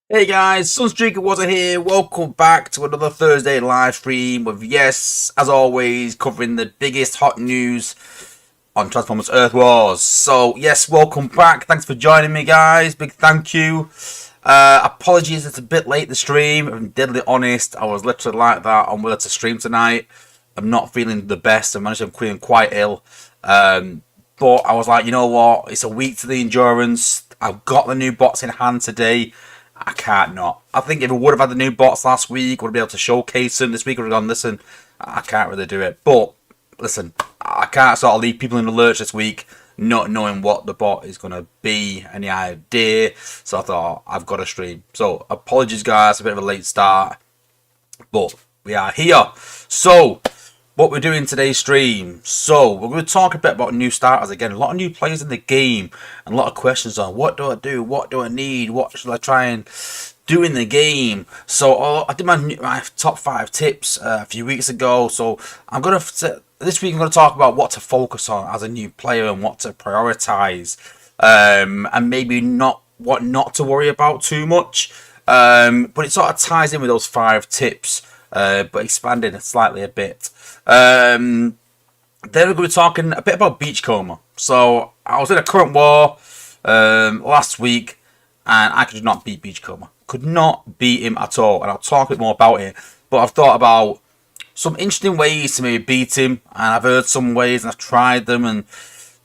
Hey guys, Sunstreaker Wozza here. Welcome back to another Thursday live stream with, yes, as always, covering the biggest hot news on Transformers Earth Wars. So, yes, welcome back. Thanks for joining me, guys. Big thank you. Apologies, it's a bit late, the stream. If I'm deadly honest, I was literally like that on whether to stream tonight. I'm not feeling the best. I'm feeling quite ill. But I was like, you know what? It's a week to the endurance. I've got the new bots in hand today. I can't not. I think if I would have had the new bots last week, would have been able to showcase them. This week I would have gone, listen, I can't really do it. But, listen, I can't sort of leave people in the lurch this week not knowing what the bot is going to be, any idea. So I thought, I've got to stream. So, apologies guys, a bit of a late start. But, we are here. So, what we're doing today's stream. So, we're going to talk a bit about new starters again. A lot of new players in the game. And a lot of questions on what do I do? What do I need? What should I try and do in the game? So, I did my top 5 tips a few weeks ago. So, this week I'm going to talk about what to focus on as a new player and what to prioritize. And maybe what not to worry about too much. But it sort of ties in with those 5 tips. But expanding it slightly a bit. Then we're going to be talking a bit about Beachcomber. So I was in a current war last week, and I could not beat Beachcomber. Could not beat him at all, and I'll talk a bit more about it. But I've thought about some interesting ways to maybe beat him, and I've heard some ways, and I've tried them, and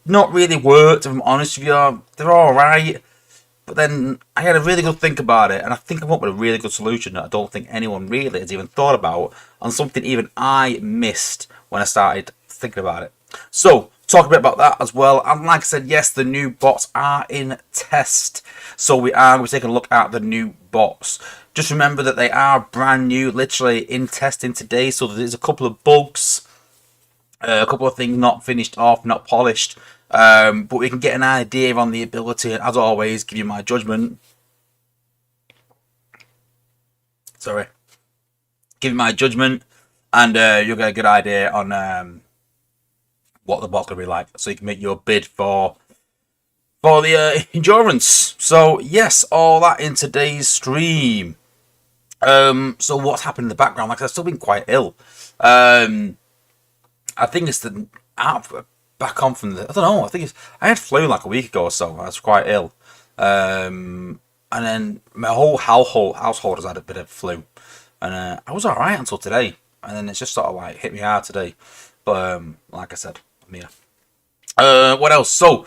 not really worked. If I'm honest with you, they're all right. But then I had a really good think about it, and I think I come up with a really good solution that I don't think anyone really has even thought about, and something even I missed when I started thinking about it. So, talk a bit about that as well. And like I said, yes, the new bots are in test. So we are going to be taking a look at the new bots. Just remember that they are brand new, literally in testing today. So there's a couple of bugs, a couple of things not finished off, not polished. But we can get an idea on the ability, and as always, give you my judgment. Sorry. Give you my judgment, and you'll get a good idea on what the bot's going to be like, so you can make your bid for the endurance. So, yes, all that in today's stream. So what's happened in the background? Like, I've still been quite ill. I think it's the back on from the, I don't know, I had flu like a week ago or so. I was quite ill. And then my whole household has had a bit of flu. And I was alright until today. And then it's just sort of like hit me hard today. But like I said, I'm here. What else? So,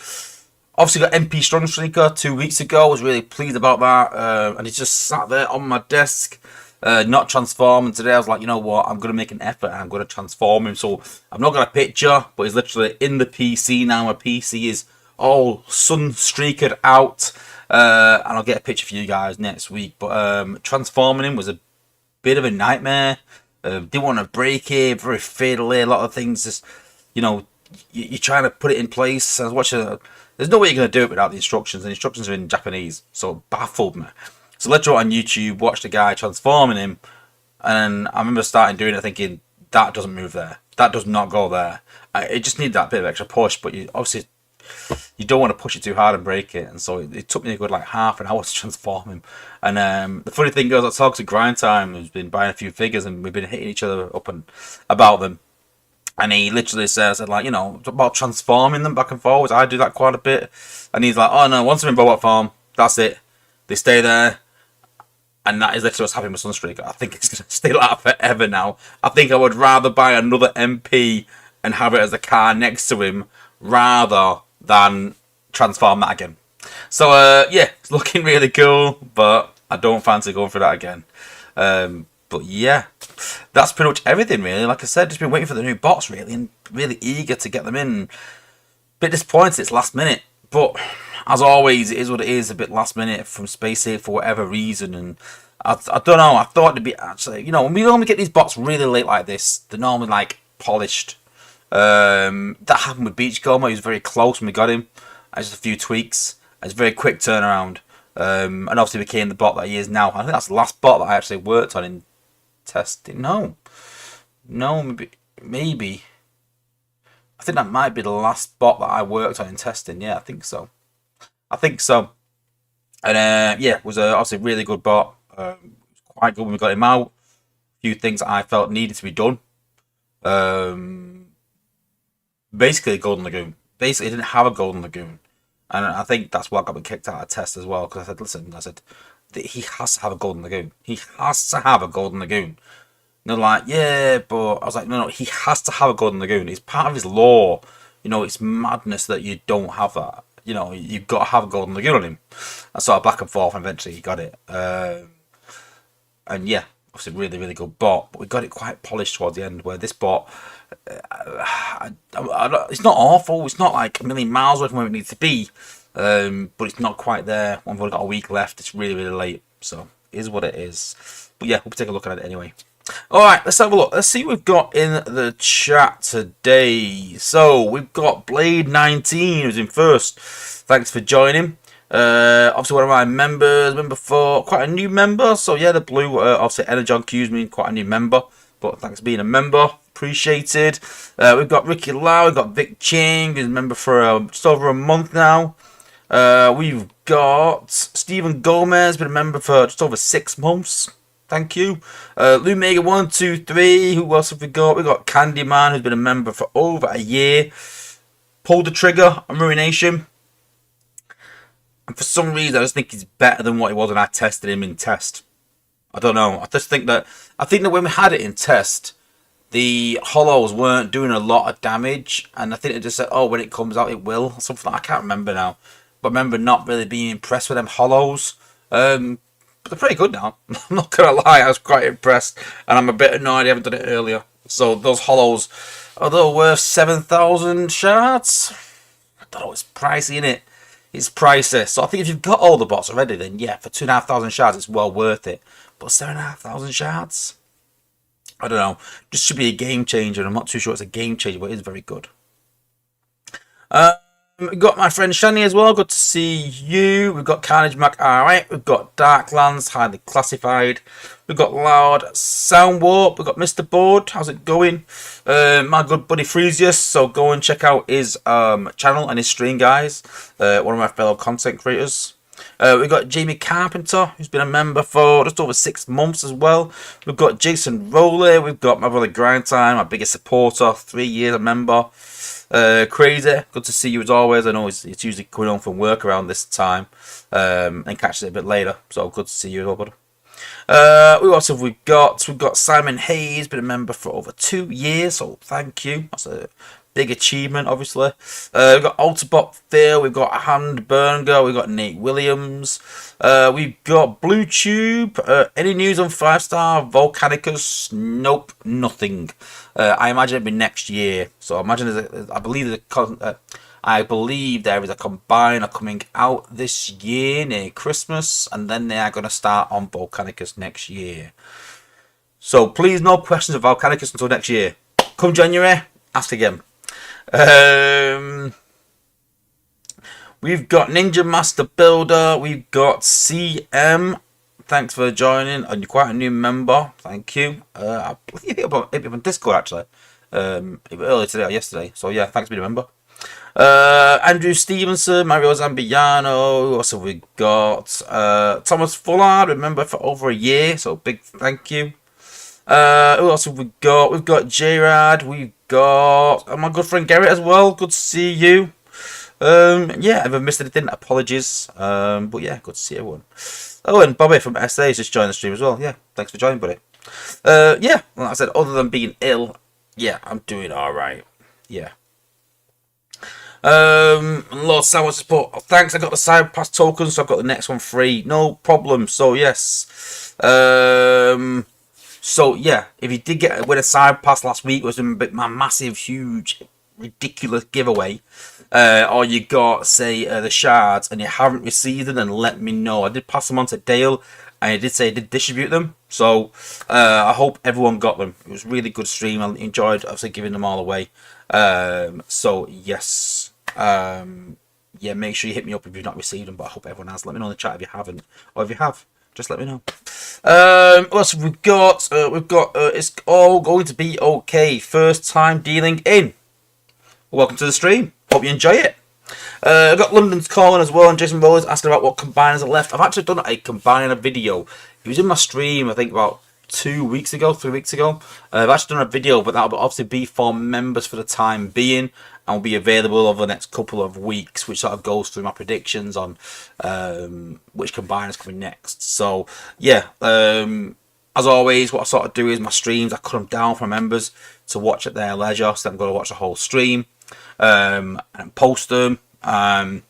obviously got MP Sunstreaker 2 weeks ago. I was really pleased about that. And he just sat there on my desk. Not transforming today. I was like, you know what, I'm going to make an effort and I'm going to transform him. So I've not got a picture, but he's literally in the PC now. My PC is all Sunstreakered out. And I'll get a picture for you guys next week. But transforming him was a bit of a nightmare. Didn't want to break it, very fiddly. A lot of things just, you know, you're trying to put it in place. I was watching, there's no way you're going to do it without the instructions. The instructions are in Japanese, so it baffled me. So let's go on YouTube, watch the guy transforming him, and I remember starting doing it thinking, that doesn't move there. That does not go there. It just needs that bit of extra push, but you obviously you don't want to push it too hard and break it. And so it took me a good like half an hour to transform him. And the funny thing is, I talked to Grind Time, who's been buying a few figures, and we've been hitting each other up and about them. And he literally said, like, you know, about transforming them back and forwards. I do that quite a bit. And he's like, oh no, once I'm in robot form, that's it. They stay there. And that is literally what's happening with Sunstreaker. I think it's going to stay like that forever now. I think I would rather buy another MP and have it as a car next to him rather than transform that again. So, yeah, it's looking really cool, but I don't fancy going for that again. But yeah, that's pretty much everything, really. Like I said, just been waiting for the new bots, really, and really eager to get them in. Bit disappointed it's last minute, but as always, it is what it is. A bit last minute from SpaceX for whatever reason, and I don't know. I thought it'd be actually, when we normally get these bots really late like this, they're normally like polished. That happened with Beachcomber. He was very close when we got him. Just a few tweaks. It's a very quick turnaround, and obviously became the bot that he is now. I think that's the last bot that I actually worked on in testing. No, maybe. I think that might be the last bot that I worked on in testing. Yeah, I think so. And yeah, it was obviously a really good bot. Quite good when we got him out. A few things that I felt needed to be done. Basically, a Golden Lagoon. Basically, didn't have a Golden Lagoon. And I think that's why I got me kicked out of test as well. Because I said, listen, he has to have a Golden Lagoon. He has to have a Golden Lagoon. And they're like, yeah, but I was like, no, he has to have a Golden Lagoon. It's part of his law. It's madness that you don't have that. You've got to have a Golden Lagoon on him. I saw back and forth, and eventually he got it. And yeah, obviously really, really good bot. But we got it quite polished towards the end, where this bot, it's not awful. It's not like a million miles away from where it needs to be. But it's not quite there. We've only got a week left. It's really, really late. So it is what it is. But yeah, we'll take a look at it anyway. Alright, let's have a look. Let's see what we've got in the chat today. So, we've got Blade19 who's in first. Thanks for joining. Obviously, one of my members, member 4, quite a new member. So, yeah, the blue, obviously, Energon Q's me, quite a new member. But thanks for being a member. Appreciated. We've got Ricky Lau, we've got Vic Ching, who's a member for just over a month now. We've got Stephen Gomez, been a member for just over 6 months. Thank you. Lou Mega 123. Who else have we got? We got Candyman, who's been a member for over a year. Pulled the trigger on Ruination. And for some reason, I just think he's better than what he was when I tested him in test. I don't know. I think that when we had it in test, the hollows weren't doing a lot of damage, and I think it just said, "Oh, when it comes out, it will." Something I can't remember now, but I remember not really being impressed with them hollows. But they're pretty good now. I'm not gonna lie, I was quite impressed, and I'm a bit annoyed I haven't done it earlier. So those hollows, although worth 7,000 shards, I don't know, it's pricey, innit? It's pricey. So I think if you've got all the bots already, then yeah, for 2,500 shards, it's well worth it. But 7,500 shards, I don't know. Just should be a game changer. And I'm not too sure it's a game changer, but it is very good. We've got my friend Shani as well. Good to see you. We've got Carnage Mac. Alright. We've got Darklands, highly classified. We've got Loud Sound Warp. We've got Mr. Board. How's it going? My good buddy Freesius. So go and check out his channel and his stream, guys. One of my fellow content creators. We've got Jamie Carpenter, who's been a member for just over 6 months as well. We've got Jason Rowley. We've got my brother Grind Time, my biggest supporter, 3 years a member. Crazy, good to see you as always. I know it's usually coming home from work around this time and catches it a bit later, so good to see you as well, bud. What else have we got? We've got Simon Hayes, been a member for over 2 years, so thank you. That's a big achievement, obviously. We've got Alterbot Phil, we've got Hand Berger, we've got Nate Williams, we've got Blue Tube. Any news on 5-star Volcanicus? Nope, nothing. I imagine it'll be next year. So I imagine I believe there is a combiner coming out this year near Christmas, and then they are going to start on Volcanicus next year. So please, no questions of Volcanicus until next year. Come January, ask again. We've got Ninja Master Builder. We've got CM. Thanks for joining. And you're quite a new member. Thank you. I believe it up on Discord actually. Earlier today or yesterday. So yeah, thanks for being a member. Andrew Stevenson, Mario Zambiano. Also we got Thomas Fullard, remember, for over a year. So big thank you. Who else have we got? We've got J-Rad. We've got my good friend Garrett as well. Good to see you. Yeah, if I've missed anything, apologies. But yeah, good to see everyone. Oh, and Bobby from SA has just joined the stream as well. Yeah, thanks for joining, buddy. Yeah, like I said, other than being ill, yeah, I'm doing alright. Yeah. Lord Sandwich support. Thanks, I got the side pass tokens, so I've got the next one free. No problem. So yes. So yeah, if you did win a side pass last week, it was my massive, huge, ridiculous giveaway. Or you got, say, the shards and you haven't received them, then let me know. I did pass them on to Dale, and he did say he did distribute them. So I hope everyone got them. It was a really good stream. I enjoyed obviously giving them all away. So yes. Yeah, make sure you hit me up if you've not received them, but I hope everyone has. Let me know in the chat if you haven't, or if you have, just let me know. What else have we got? It's all going to be okay. First time dealing in. Welcome to the stream. Hope you enjoy it. I've got London's calling as well, and Jason Rowlers asking about what combiners are left. I've actually done a combiner video. It was in my stream, I think, about 3 weeks ago. I've actually done a video, but that'll obviously be for members for the time being, and will be available over the next couple of weeks, which sort of goes through my predictions on which combiners coming next. So yeah, as always, what I sort of do is my streams, I cut them down for members to watch at their leisure, so I'm going to watch the whole stream and post them. And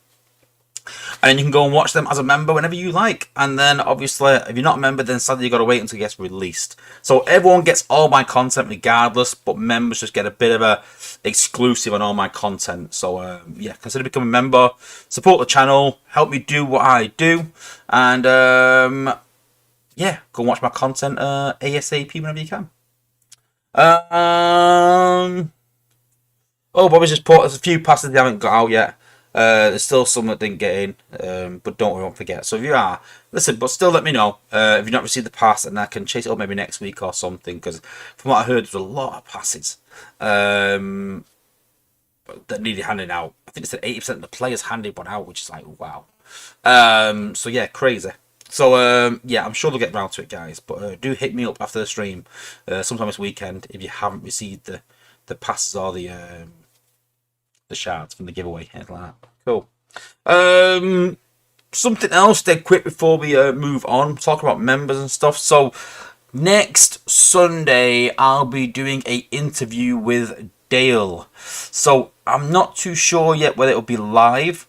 you can go and watch them as a member whenever you like. And then, obviously, if you're not a member, then sadly you've got to wait until it gets released. So everyone gets all my content regardless, but members just get a bit of a exclusive on all my content. So, yeah, consider becoming a member. Support the channel. Help me do what I do. And, yeah, go and watch my content ASAP whenever you can. Oh, Bobby's just put, there's a few passes they haven't got out yet. There's still some that didn't get in, but don't worry, won't forget. So if you are, listen, but still let me know if you've not received the pass, and I can chase it up maybe next week or something. Because from what I heard, there's a lot of passes that needed handing out. I think it said 80% of the players handed one out, which is like wow. So yeah, crazy. So yeah, I'm sure they'll get round to it, guys. But do hit me up after the stream, sometime this weekend, if you haven't received the passes or the shards from the giveaway, anything like that. Cool. Something else dead quick before we move on, talk about members and stuff. So next Sunday I'll be doing a interview with Dale. So I'm not too sure yet whether it'll be live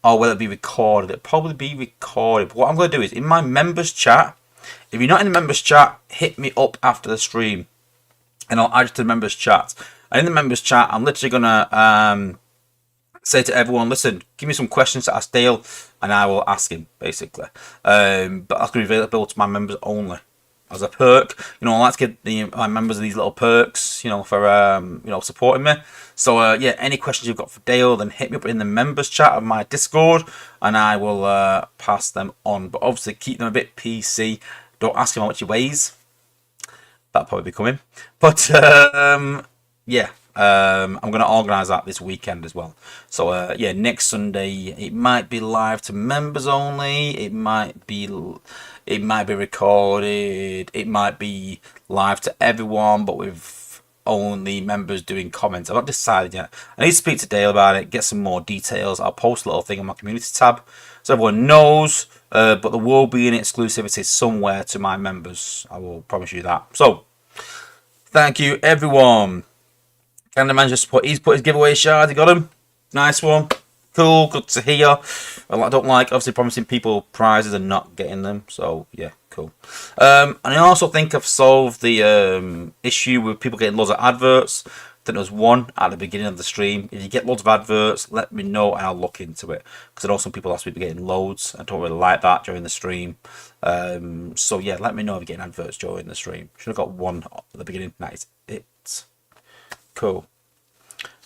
or whether it'll be recorded. It'll probably be recorded. But what I'm going to do is in my members chat, if you're not in the members chat, hit me up after the stream and I'll add you to the members chat. And in the members chat, I'm literally going to say to everyone, listen, give me some questions to ask Dale, and I will ask him, basically. But that's going to be available to my members only. As a perk, you know, I like to give my members these little perks, you know, for, you know, supporting me. So, yeah, any questions you've got for Dale, then hit me up in the members chat of my Discord, and I will pass them on. But obviously, keep them a bit PC. Don't ask him how much he weighs. That'll probably be coming. But, yeah. I'm going to organise that this weekend as well. So, yeah, next Sunday, it might be live to members only. It might be recorded. It might be live to everyone, but with only members doing comments. I've not decided yet. I need to speak to Dale about it, get some more details. I'll post a little thing on my community tab so everyone knows. But there will be an exclusivity somewhere to my members. I will promise you that. So, thank you, everyone. Can the man just he's put his giveaway shard, he got him. Nice one. Cool, good to hear. I don't like obviously promising people prizes and not getting them. So yeah, cool. And I also think I've solved the issue with people getting loads of adverts. I think there was one at the beginning of the stream. If you get loads of adverts, let me know and I'll look into it. Because I know some people last week were getting loads. I don't really like that during the stream. So yeah, let me know if you're getting adverts during the stream. Should have got one at the beginning. That is it. Cool.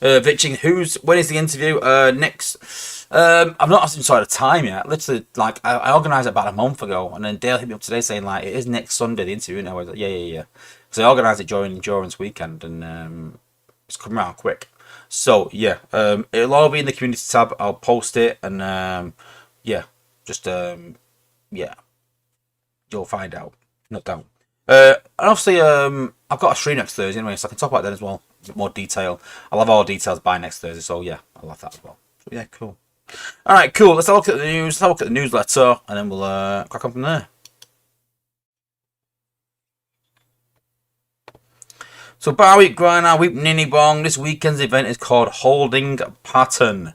Vitching, when is the interview? Next. I've not asked him the time yet. Literally, like I organised it about a month ago, and then Dale hit me up today saying like it is next Sunday the interview. And I was like, yeah. So I organised it during Endurance weekend, and it's come around quick. So yeah, it'll all be in the community tab. I'll post it, and yeah, just yeah, you'll find out. Not down. And obviously, I've got a stream next Thursday anyway, so I can talk about that as well. More detail. I'll have all details by next Thursday, so yeah, I'll have that as well. So yeah, cool. All right, cool. Let's have a look at the news. Let's have a look at the newsletter, and then we'll crack on from there. So bar week, grind our week, ninny bong. This weekend's event is called Holding Pattern.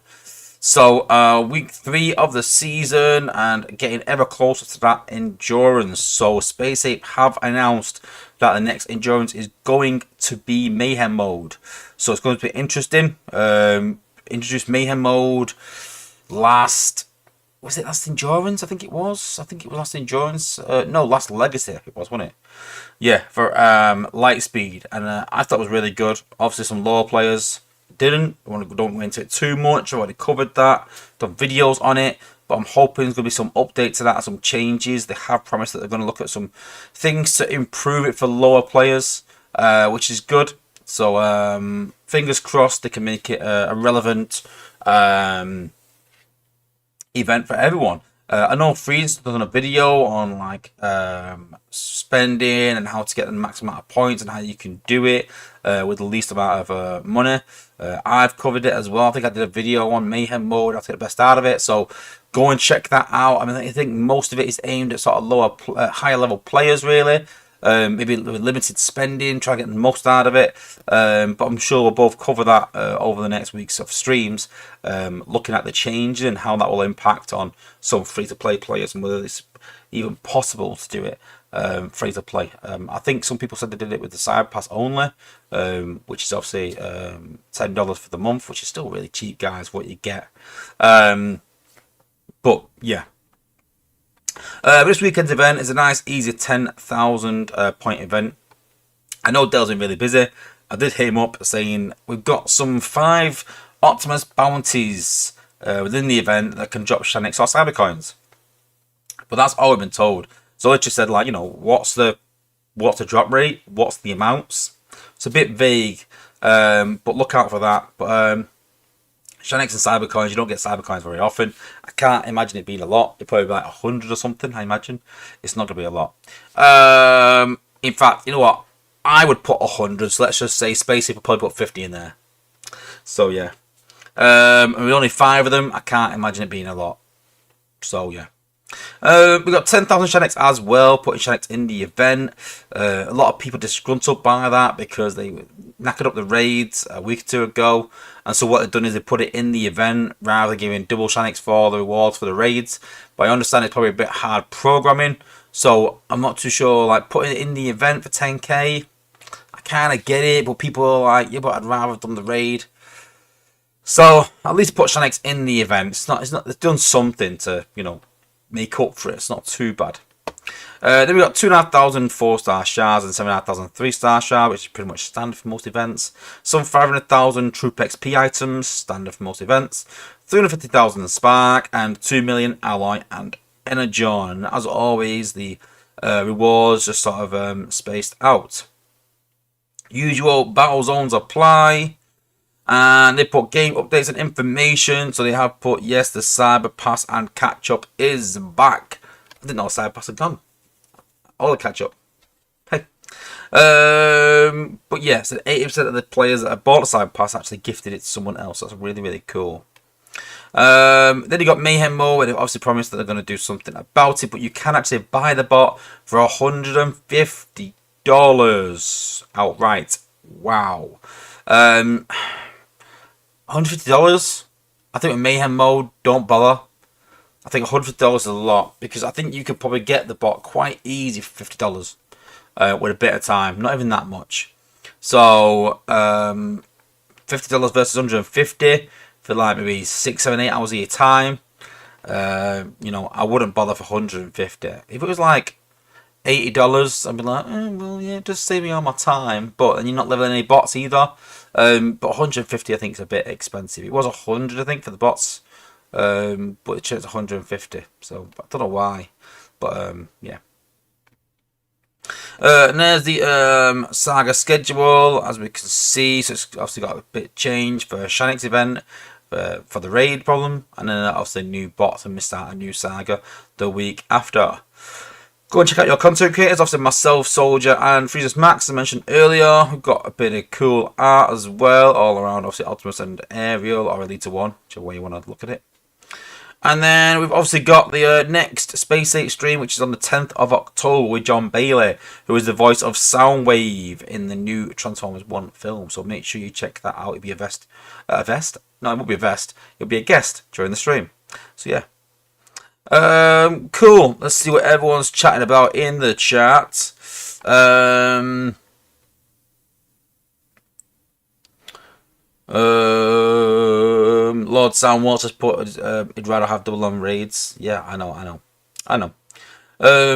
So week 3 of the season and getting ever closer to that endurance. So Space Ape have announced that the next endurance is going to be Mayhem mode. So it's going to be interesting. Introduced Mayhem mode last endurance? I think it was last endurance. No, last legacy it was, wasn't it? Yeah, for Lightspeed, and I thought it was really good. Obviously, some lower players didn't. Don't go into it too much. I've already covered that. Done videos on it, but I'm hoping there's going to be some updates to that, some changes. They have promised that they're going to look at some things to improve it for lower players, which is good. So fingers crossed they can make it a relevant event for everyone. I know Freeze done a video on like spending and how to get the max amount of points and how you can do it with the least amount of money. I've covered it as well. I think I did a video on Mayhem mode, how to get the best out of it. So go and check that out. I mean, I think most of it is aimed at sort of higher level players, really. Maybe with limited spending, try to get the most out of it. But I'm sure we'll both cover that over the next weeks of streams, looking at the changes and how that will impact on some free-to-play players and whether it's even possible to do it free-to-play. I think some people said they did it with the Cyber Pass only, which is obviously $10 for the month, which is still really cheap, guys, what you get. But yeah. This weekend's event is a nice, easy 10,000 point event. I know Dell's been really busy. I did hit him up saying we've got some 5 Optimus bounties within the event that can drop Shanix or Cybercoins. But that's all we've been told. So it just said, like, you know, what's the drop rate? What's the amounts? It's a bit vague, but look out for that. But Shanix and Cybercoins, you don't get Cybercoins very often. I can't imagine it being a lot. It'd probably be like 100 or something, I imagine. It's not going to be a lot. In fact, you know what? I would put 100. So let's just say Spacey would probably put 50 in there. So, yeah. And with only 5 of them, I can't imagine it being a lot. So, yeah. We've got 10,000 Shanix as well, putting Shanix in the event. A lot of people disgruntled by that because they knackered up the raids a week or 2 ago. And so what they've done is they put it in the event rather than giving double Shanix for the rewards for the raids. But I understand it's probably a bit hard programming. So I'm not too sure, like, putting it in the event for 10k. I kind of get it, but people are like, yeah, but I'd rather have done the raid. So at least put Shanix in the event. It's done something to, you know, make up for it. It's not too bad. Then we got 2,500 4-star shards and 7,500 3-star shards, which is pretty much standard for most events. Some 500,000 Troop XP items, standard for most events. 350,000 Spark and 2 million Alloy and Energon. As always, the rewards just sort of spaced out. Usual battle zones apply. And they put game updates and information. So they have put, yes, the Cyber Pass and catch up is back. I didn't know Cyber Pass had gone. All the catch up. Hey. But yeah, so 80% of the players that have bought the Cyber Pass actually gifted it to someone else. That's really, really cool. Then you got Mayhem mode, where they've obviously promised that they're going to do something about it. But you can actually buy the bot for $150 outright. Wow. $150? I think with Mayhem mode, don't bother. I think $150 is a lot, because I think you could probably get the bot quite easy for $50 with a bit of time. Not even that much. So $50 versus $150 for like maybe 6, 7, 8 hours of your time. You know, I wouldn't bother for $150. If it was like $80, I'd be like, well, yeah, just save me all my time. But and you're not leveling any bots either. But 150, I think, is a bit expensive. It was 100, I think, for the bots, but it changed to 150. So I don't know why, but yeah. And there's the Saga schedule, as we can see. So it's obviously got a bit change for Shanix event for the raid problem, and then obviously new bots and missed out a new Saga the week after. Go and check out your content creators. Obviously myself, Soldier, and Freezes Max, I mentioned earlier. We've got a bit of cool art as well, all around obviously Optimus and Ariel, or Elite 1, whichever way you want to look at it. And then we've obviously got the next Space 8 stream, which is on the 10th of October with John Bailey, who is the voice of Soundwave in the new Transformers 1 film. So make sure you check that out. It'll be a vest. No, it won't be a vest. It'll be a guest during the stream. So yeah. Cool. Let's see what everyone's chatting about in the chat. Lord Sam Watts has put he'd rather have double on raids. Yeah, I know.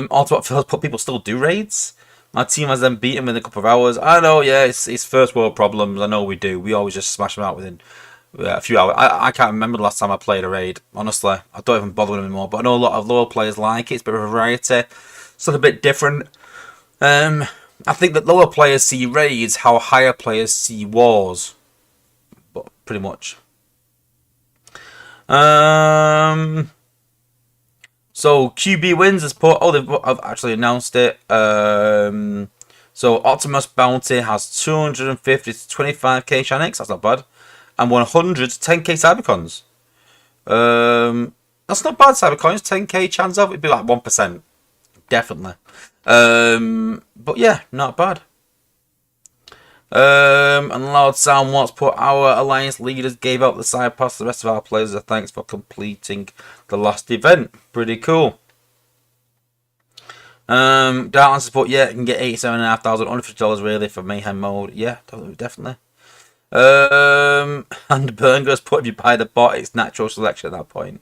Ultimate Phil's put people still do raids. My team has them beat him in a couple of hours. I know, yeah, it's first world problems. I know we do. We always just smash them out within a few hours. I can't remember the last time I played a raid. Honestly, I don't even bother with them anymore. But I know a lot of loyal players like it. It's a bit of a variety. Something a bit different. I think that lower players see raids how higher players see wars. But pretty much. So QB wins has put. I've actually announced it. So Optimus Bounty has 250 to 25k Shanix. That's not bad, and 100 to 10k Cybercons. That's not bad. Cybercons 10k chance of it'd be like 1%, definitely. But yeah, not bad. And Lord Sam Watts put, our alliance leaders gave out the side pass to the rest of our players as a thanks for completing the last event. Pretty cool. Darklands has put, yeah, you can get $87,500, $150 really for Mayhem mode. Yeah, definitely. And Burnger's put, if you buy the bot, it's natural selection at that point.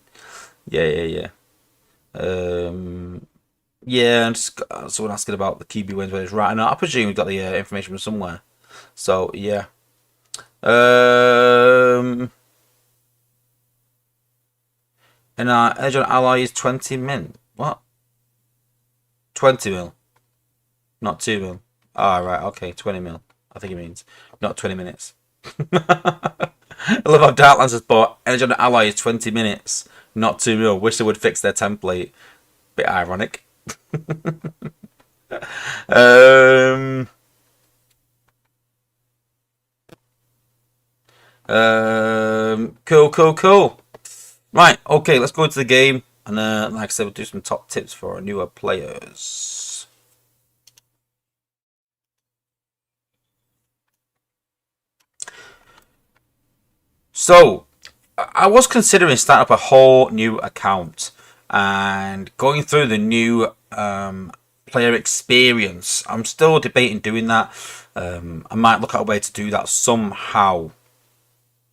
Yeah. Yeah, and just someone asking about the QB wins where it's right. I presume we've got the information from somewhere. So yeah. And our edge on ally is 20 min. What? 20 mil. Not 2 mil. Ah, right, okay, 20 mil. I think it means. Not 20 minutes. I love how Darklands has bought energy on ally is 20 minutes, not 2 mil. Wish they would fix their template. Bit ironic. Cool. Right, okay, let's go into the game. And like I said, we'll do some top tips for our newer players. So, I was considering starting up a whole new account and going through the new player experience. I'm still debating doing that. I might look at a way to do that somehow.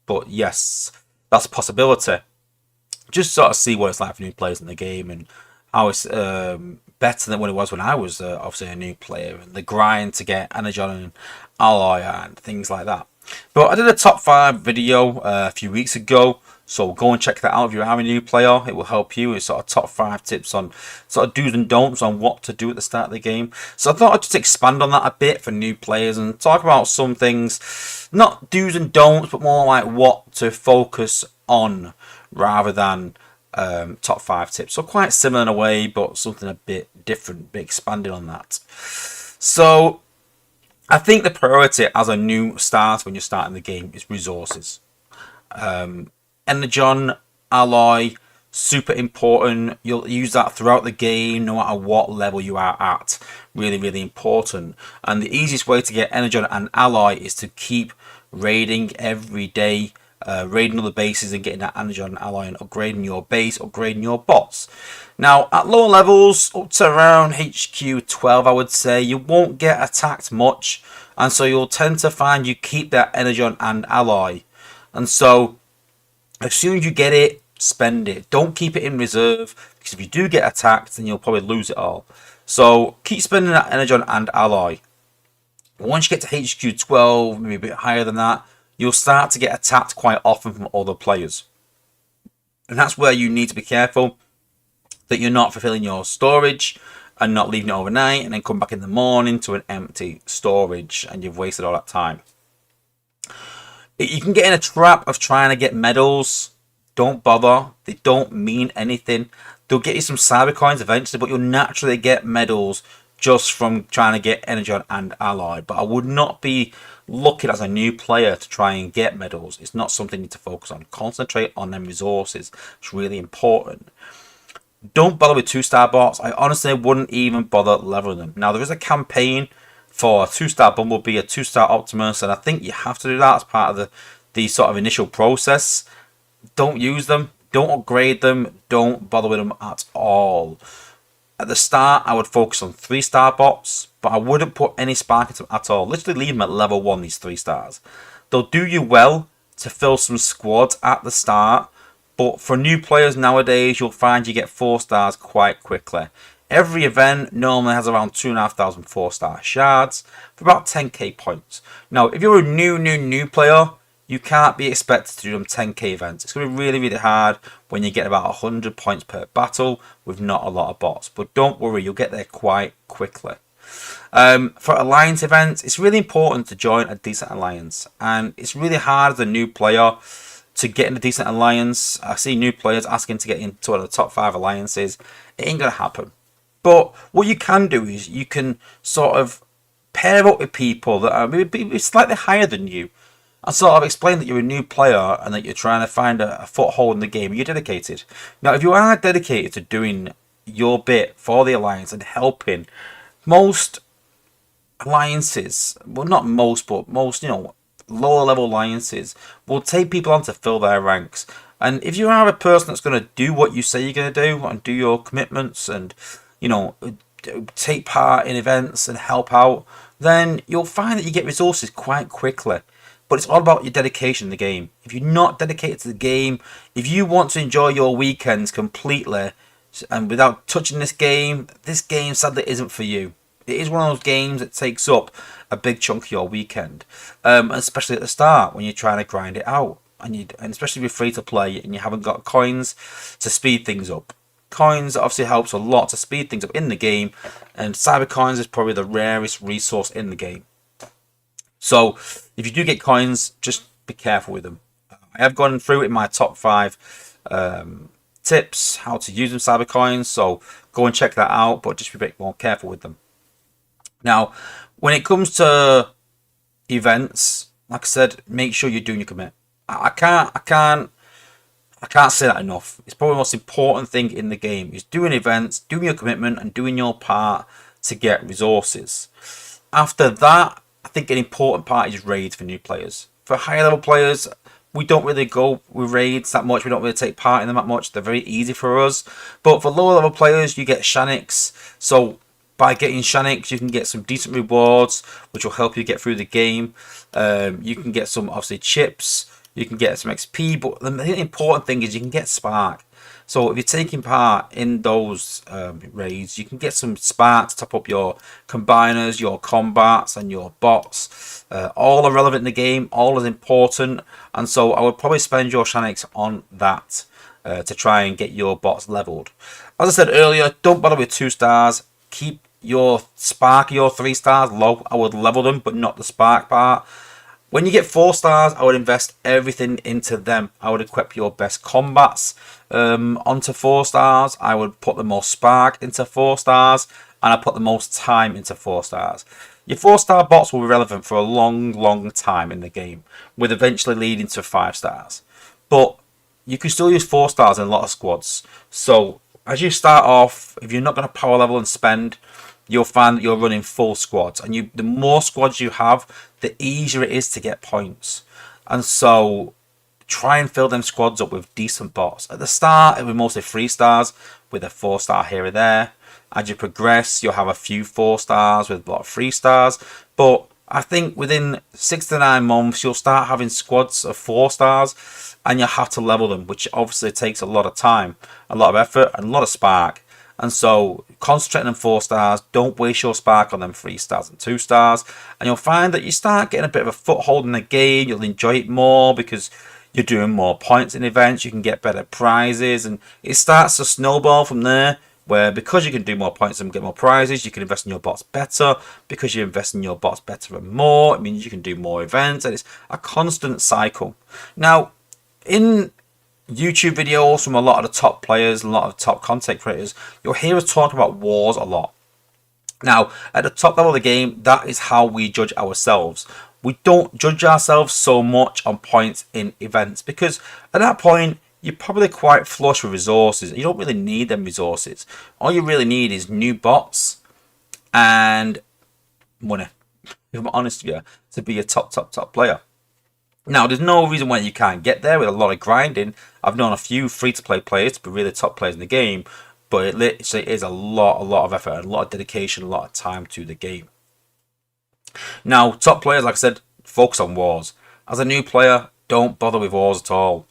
But yes, that's a possibility. Just sort of see what it's like for new players in the game and how it's better than what it was when I was obviously a new player, and the grind to get Energon and Alloy and things like that. But I did a top 5 video a few weeks ago, so go and check that out if you are a new player. It will help you. It's sort of top 5 tips on sort of do's and don'ts on what to do at the start of the game. So I thought I'd just expand on that a bit for new players and talk about some things, not do's and don'ts, but more like what to focus on rather than top 5 tips. So quite similar in a way, but something a bit different, bit expanded on that. So I think the priority as a new starter when you're starting the game is resources. Energon, Alloy, super important. You'll use that throughout the game, no matter what level you are at. Really important. And the easiest way to get Energon and Alloy is to keep raiding every day. Raiding other bases and getting that Energon and Alloy and upgrading your base, upgrading your bots. Now, at lower levels, up to around HQ 12, I would say, you won't get attacked much. And so you'll tend to find you keep that Energon and Alloy. And so, as soon as you get it, spend it. Don't keep it in reserve, because if you do get attacked, then you'll probably lose it all. So, keep spending that Energon and Alloy. Once you get to HQ 12, maybe a bit higher than that, you'll start to get attacked quite often from other players. And that's where you need to be careful that you're not fulfilling your storage and not leaving it overnight and then come back in the morning to an empty storage and you've wasted all that time. You can get in a trap of trying to get medals. Don't bother. They don't mean anything. They'll get you some cyber coins eventually, but you'll naturally get medals just from trying to get Energon and Alloy. But I would not be looking as a new player to try and get medals, it's not something you need to focus on. Concentrate on them resources. It's really important. Don't bother with 2-star bots. I honestly wouldn't even bother leveling them. Now, there is a campaign for a 2-star Bumblebee, a 2-star Optimus, and I think you have to do that as part of the sort of initial process. Don't use them. Don't upgrade them. Don't bother with them at all. At the start, I would focus on 3-star bots, but I wouldn't put any spark into them at all. Literally leave them at level 1, these 3 stars. They'll do you well to fill some squads at the start, but for new players nowadays, you'll find you get 4 stars quite quickly. Every event normally has around 2,500 4-star shards for about 10k points. Now, if you're a new player, you can't be expected to do them 10k events. It's going to be really hard when you get about 100 points per battle with not a lot of bots. But don't worry, you'll get there quite quickly. For alliance events, it's really important to join a decent alliance. And it's really hard as a new player to get in a decent alliance. I see new players asking to get into one of the top 5 alliances. It ain't going to happen. But what you can do is you can sort of pair up with people that are maybe slightly higher than you and sort of explain that you're a new player and that you're trying to find a foothold in the game. You're dedicated. Now, if you are dedicated to doing your bit for the alliance and helping, most alliances, well, not most, but most, lower level alliances will take people on to fill their ranks. And if you are a person that's going to do what you say you're going to do and do your commitments and take part in events and help out, then you'll find that you get resources quite quickly. But it's all about your dedication in the game. If you're not dedicated to the game, if you want to enjoy your weekends completely and without touching this game sadly isn't for you. It is one of those games that takes up a big chunk of your weekend, especially at the start when you're trying to grind it out, and especially if you're free to play and you haven't got coins to speed things up. Coins obviously helps a lot to speed things up in the game, and cyber coins is probably the rarest resource in the game. So if you do get coins, just be careful with them. I have gone through in my top 5 tips how to use them, cyber coins, so go and check that out, but just be a bit more careful with them. Now, when it comes to events, like I said, make sure you're doing your commit. I can't say that enough. It's probably the most important thing in the game is doing events, doing your commitment, and doing your part to get resources. After that, I think an important part is raids for new players. For higher level players, we don't really go with raids that much. We don't really take part in them that much. They're very easy for us. But for lower level players, you get Shaniks. So by getting Shaniks, you can get some decent rewards, which will help you get through the game. You can get some, obviously, chips. You can get some XP. But the important thing is you can get Spark. So if you're taking part in those raids, you can get some Spark to top up your combiners, your combats, and your bots. All are relevant in the game. All is important. And so I would probably spend your Shaniks on that to try and get your bots leveled. As I said earlier, don't bother with 2 stars. Keep your Spark, your 3 stars low. I would level them, but not the Spark part. When you get 4 stars, I would invest everything into them. I would equip your best combats onto 4 stars. I would put the most Spark into 4 stars. And I put the most time into 4 stars. Your 4-star bots will be relevant for a long time in the game, with eventually leading to 5 stars. But you can still use 4 stars in a lot of squads. So as you start off, if you're not going to power level and spend, you'll find that you're running full squads, and the more squads you have, the easier it is to get points. And so try and fill them squads up with decent bots. At the start, it'll be mostly 3 stars with a 4-star here or there. As you progress, you'll have a few 4 stars with a lot of 3 stars. But I think within 6 to 9 months, you'll start having squads of 4 stars, and you'll have to level them, which obviously takes a lot of time, a lot of effort, and a lot of Spark. And so concentrating on 4 stars, don't waste your Spark on them 3 stars and 2 stars. And you'll find that you start getting a bit of a foothold in the game. You'll enjoy it more because you're doing more points in events. You can get better prizes. And it starts to snowball from there, where because you can do more points and get more prizes, you can invest in your bots better. Because you invest in your bots better and more, it means you can do more events. And it's a constant cycle. Now, in YouTube videos from a lot of the top players, a lot of top content creators, you'll hear us talk about wars a lot. Now, at the top level of the game, that is how we judge ourselves. we don't judge ourselves so much on points in events, because at that point you're probably quite flush with resources. You don't really need them resources. All you really need is new bots and money, if I'm honest with you, to be a top player. Now, there's no reason why you can't get there with a lot of grinding. I've known a few free-to-play players to be really top players in the game, but it literally is a lot of effort, a lot of dedication, a lot of time to the game. Now, top players, like I said, focus on wars. As a new player, don't bother with wars at all.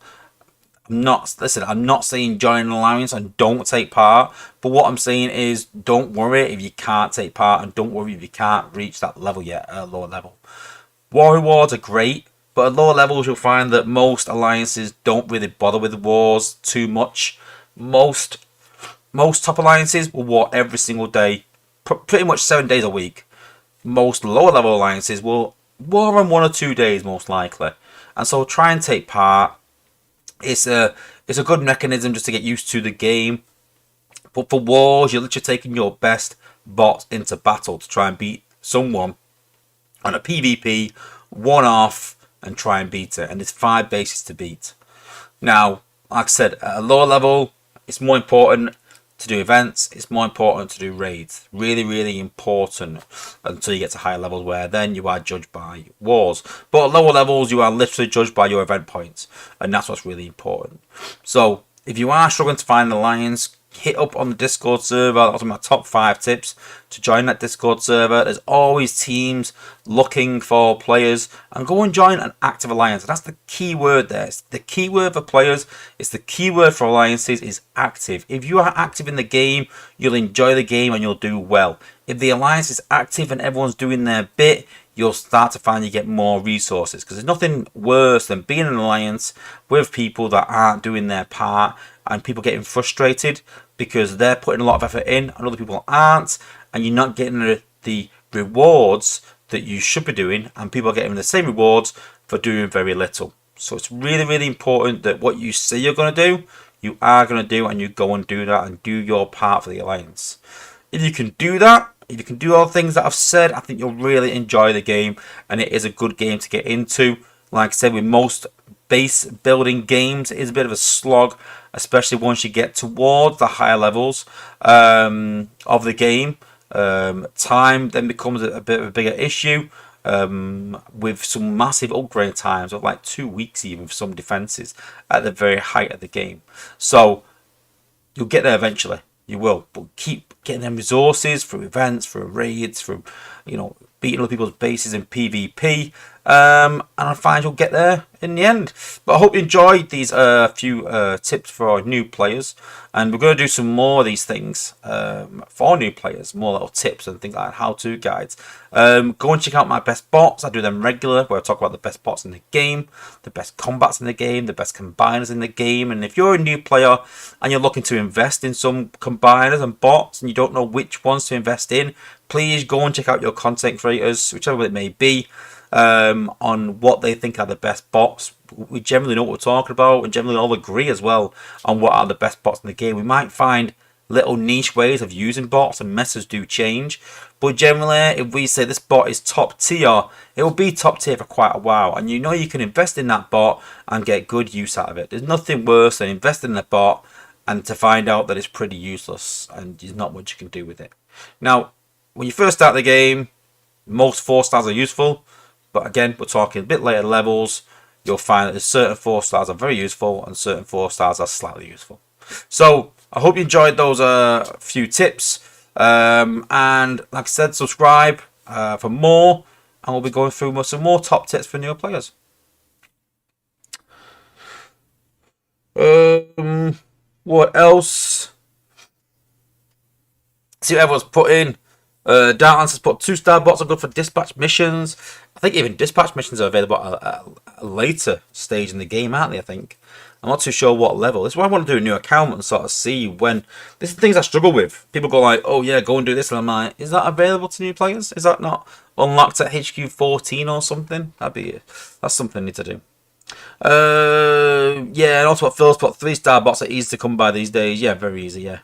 I'm not saying join an alliance and don't take part, but what I'm saying is don't worry if you can't take part, and don't worry if you can't reach that level yet at a lower level. War rewards are great, but at lower levels you'll find that most alliances don't really bother with the wars too much. Most top alliances will war every single day, pretty much 7 days a week. Most lower level alliances will war on 1 or 2 days most likely, and so try and take part. It's a good mechanism just to get used to the game. But for wars, you're literally taking your best bots into battle to try and beat someone on a PvP, one-off, and try and beat it. And there's 5 bases to beat. Now, like I said, at a lower level, it's more important to do events. It's more important to do raids. Really important until you get to higher levels, where then you are judged by wars. But at lower levels, you are literally judged by your event points. And that's what's really important. So, if you are struggling to find an alliance, hit up on the Discord server. That's one of my top 5 tips to join that Discord server. There's always teams looking for players, and go and join an active alliance. That's the key word there. It's the key word for players. It's the key word for alliances is active. If you are active in the game, you'll enjoy the game and you'll do well. If the alliance is active and everyone's doing their bit, you'll start to find you get more resources, because there's nothing worse than being in an alliance with people that aren't doing their part and people getting frustrated because they're putting a lot of effort in and other people aren't, and you're not getting the rewards that you should be doing, and people are getting the same rewards for doing very little. So it's really important that what you say you're going to do, you are going to do, and you go and do that and do your part for the alliance. If you can do that, if you can do all the things that I've said, I think you'll really enjoy the game, and it is a good game to get into. Like I said, with most base building games, it is a bit of a slog, especially once you get towards the higher levels of the game. Time then becomes a bit of a bigger issue, with some massive upgrade times of like 2 weeks even for some defenses at the very height of the game. So you'll get there eventually. You will, but keep getting them resources through events, through raids, through, beating other people's bases in PvP, and I find you'll get there in the end. But I hope you enjoyed these few tips for new players, and we're going to do some more of these things for new players, more little tips and things like how-to guides. Go and check out my best bots. I do them regular, where I talk about the best bots in the game, the best combats in the game, the best combiners in the game. And if you're a new player and you're looking to invest in some combiners and bots and you don't know which ones to invest in, please go and check out your content creators, whichever it may be, on what they think are the best bots. We generally know what we're talking about, and generally all agree as well on what are the best bots in the game. We might find little niche ways of using bots, and methods do change, but generally if we say this bot is top tier, it will be top tier for quite a while, and you can invest in that bot and get good use out of it. There's nothing worse than investing in a bot and to find out that it's pretty useless and there's not much you can do with it. Now, when you first start the game, most 4-stars are useful, but again, we're talking a bit later levels, you'll find that there's certain 4-stars are very useful and certain 4-stars are slightly useful. So I hope you enjoyed those few tips, and like I said, subscribe for more, and we'll be going through some more top tips for newer players. What else? See what everyone's put in. Dartlance has put 2-star bots are good for dispatch missions. I think even dispatch missions are available at a later stage in the game, aren't they? I think. I'm not too sure what level. This is why I want to do a new account and sort of see when. This is the things I struggle with. People go like, oh yeah, go and do this. And I'm like, is that available to new players? Is that not unlocked at HQ 14 or something? That's something I need to do. Yeah, and also what Phil's put, 3-star bots are easy to come by these days. Yeah, very easy, yeah.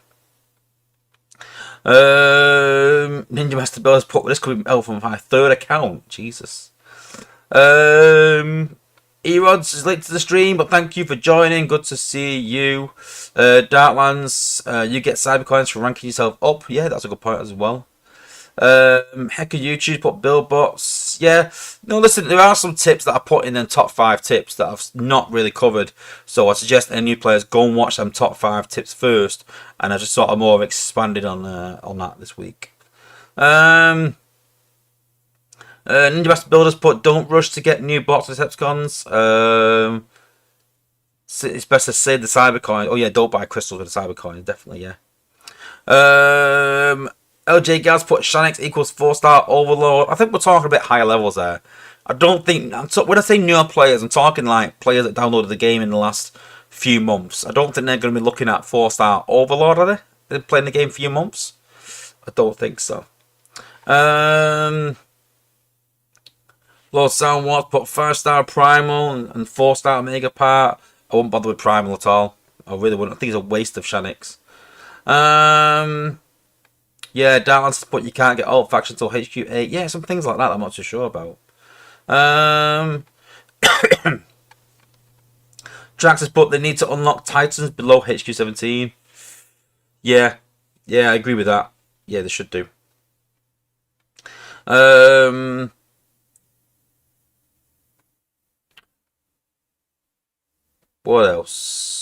Ninja Master Bill has put this could be from my 3rd account. Jesus. Erods is late to the stream, but thank you for joining. Good to see you. Darklands, you get cybercoins for ranking yourself up. Yeah, that's a good point as well. Heck of YouTube put billboards. Yeah, no, listen, there are some tips that I put in the top 5 tips that I've not really covered. So I suggest any new players go and watch them top 5 tips first, and I just sort of more expanded on that this week. Ninja Master Builders put don't rush to get new bots for Decepticons. It's best to save the cybercoin. Oh yeah, don't buy crystals with the cybercoin. Definitely, yeah. LJ Gaz put Shanix equals 4-star Overlord. I think we're talking a bit higher levels there. I don't think when I say newer players, I'm talking like players that downloaded the game in the last few months. I don't think they're going to be looking at 4-star Overlord, are they? They're playing the game a few months. I don't think so. Lord Soundwatch put 5-star Primal and 4-star Mega Part. I wouldn't bother with Primal at all. I really wouldn't. I think it's a waste of Shanix. Yeah, Darklands, but you can't get alt faction until HQ8. Yeah, some things like that I'm not too sure about. Draxus, but they need to unlock Titans below HQ17. Yeah, I agree with that. Yeah, they should do. What else?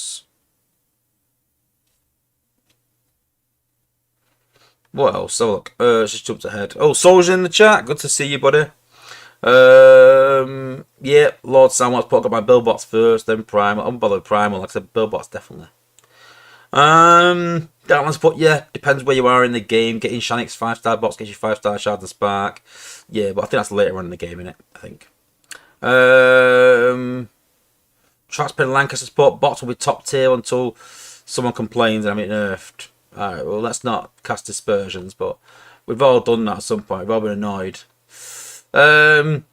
What else? So look, just jumped ahead. Oh, Soul's in the chat. Good to see you, buddy. Yeah, Lord Sam wants to put my Billbots first, then Primal. I'm bothered Primal. Like I said, Billbots definitely. That one's put, yeah, depends where you are in the game. Getting Shanix 5-star box gets you 5-star Shard and Spark. Yeah, but I think that's later on in the game, innit? I think. Traxpin Lancaster support bots will be top tier until someone complains and I'm nerfed. Alright, well, let's not cast dispersions, but we've all done that at some point. We've all been annoyed. Combiners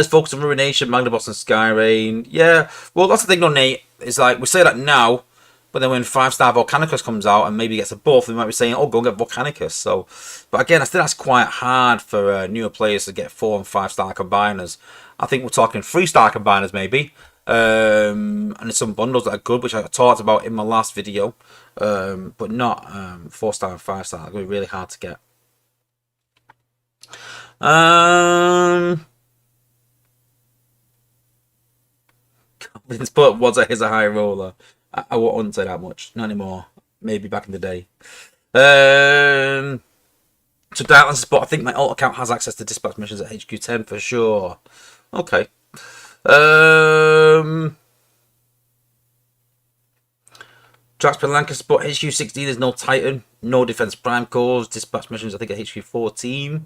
focus on Ruination, Magnaboss, and Skyrain. Yeah, well, that's the thing, though, Nate. It's like, we say that now, but then when 5-star Volcanicus comes out and maybe gets a buff, we might be saying, oh, go get Volcanicus. So, but again, I think that's quite hard for newer players to get 4- and 5-star combiners. I think we're talking 3-star combiners, maybe. And there's some bundles that are good, which I talked about in my last video. But not 4-star and 5-star. It's going to be really hard to get. It's put Wozza is a high roller. I won't say that much. Not anymore. Maybe back in the day. So Darklands spot. I think my alt account has access to dispatch missions at HQ10 for sure. Okay. Draxpin Lancaster spot HQ16. There's no Titan, no defense prime cores, dispatch missions. I think at HQ14.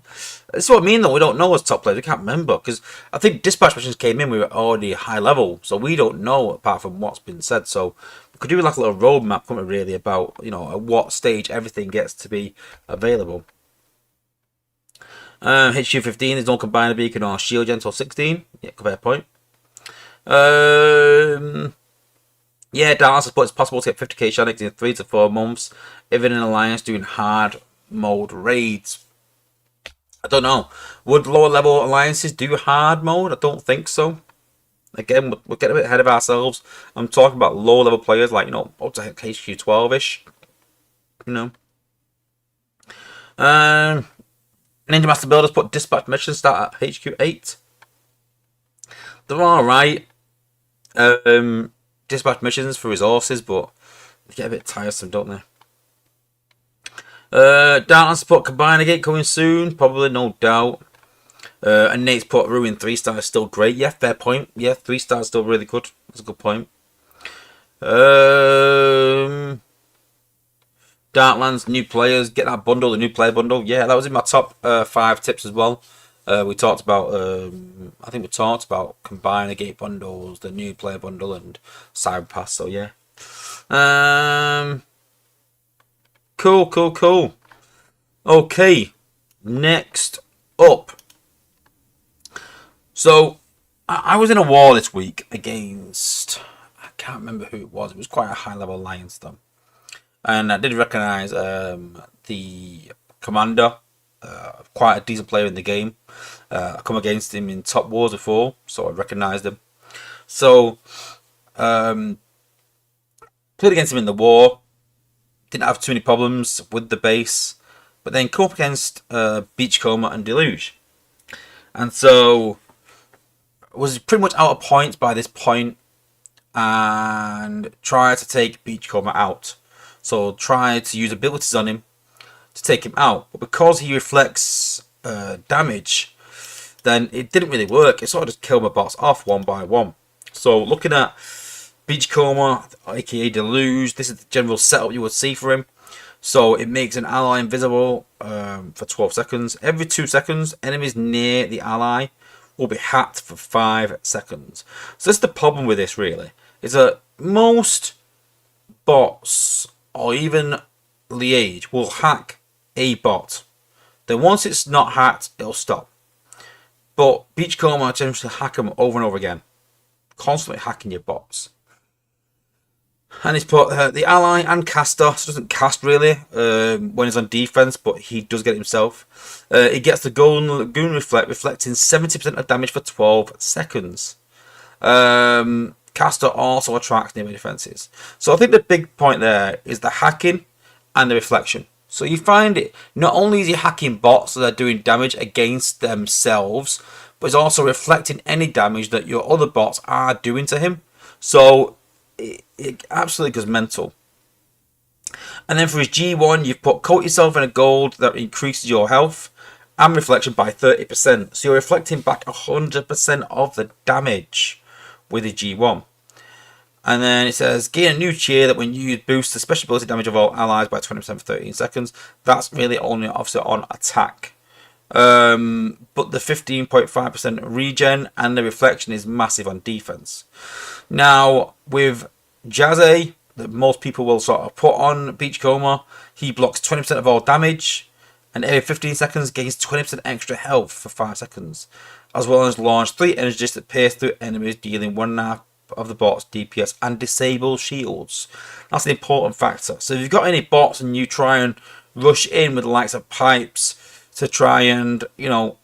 That's what I mean, though. We don't know as top players. We can't remember because I think dispatch missions came in. We were already high level, so we don't know apart from what's been said. So we could do like a little roadmap, couldn't we, really, about at what stage everything gets to be available. HQ15 is no combiner beacon or shield gen until 16. Yeah, fair point. Yeah, Dallas has put it's possible to get 50k Shanix in 3 to 4 months, even in Alliance doing hard mode raids. I don't know. Would lower level alliances do hard mode? I don't think so. Again, we're getting a bit ahead of ourselves. I'm talking about low level players like, up to HQ12-ish. Ninja Master Builders put dispatch missions start at HQ8. They're alright. Dispatch missions for resources, but they get a bit tiresome, don't they? Darklands put Combiner Gate coming soon, probably, no doubt. And Nate's put Ruin 3-star is still great. Yeah, fair point. Yeah, 3-star is still really good. That's a good point. Darklands, new players, get that bundle, the new player bundle. Yeah, that was in my top 5 tips as well. We talked about, I think we talked about Combiner Gate bundles, the new player bundle, and Cyber Pass. So yeah, cool. Okay, next up. So I was in a war this week against, I can't remember who it was. It was quite a high level alliance though, and I did recognize the commander. quite a decent player in the game. I come against him in top wars before, so I recognised him. So played against him in the war. Didn't have too many problems with the base, but then come up against Beachcomber and Deluge, and so was pretty much out of points by this point, and tried to take Beachcomber out. So tried to use abilities on him to take him out, but because he reflects damage, then it didn't really work. It sort of just killed my bots off one by one. So looking at Beachcomber, aka Deluge, this is the general setup you would see for him. So it makes an ally invisible for 12 seconds. Every 2 seconds, enemies near the ally will be hacked for 5 seconds. So that's the problem with this, really, is that most bots or even Liege will hack a bot. Then once it's not hacked, it'll stop. But Beachcomber tends to hack them over and over again, constantly hacking your bots. And he's put the ally and caster, so doesn't cast really when he's on defense, but he does get it himself. He gets the Goon Reflect, reflecting 70% of damage for 12 seconds. Caster also attracts nearby defenses. So I think the big point there is the hacking and the reflection. So you find it, not only is he hacking bots that are doing damage against themselves, but he's also reflecting any damage that your other bots are doing to him. So it absolutely goes mental. And then for his G1, you've put coat yourself in a gold that increases your health and reflection by 30%. So you're reflecting back 100% of the damage with his G1. And then it says, gain a new cheer that when used boosts the special ability damage of all allies by 20% for 13 seconds. That's really only obviously on attack. But the 15.5% regen and the reflection is massive on defense. Now, with Jazzy, that most people will sort of put on Beachcomber, he blocks 20% of all damage, and every 15 seconds gains 20% extra health for 5 seconds, as well as launch 3 energies that pierce through enemies, dealing 1.5 of the bot's DPS and disable shields. That's an important factor. So if you've got any bots and you try and rush in with the likes of pipes to try and, you know,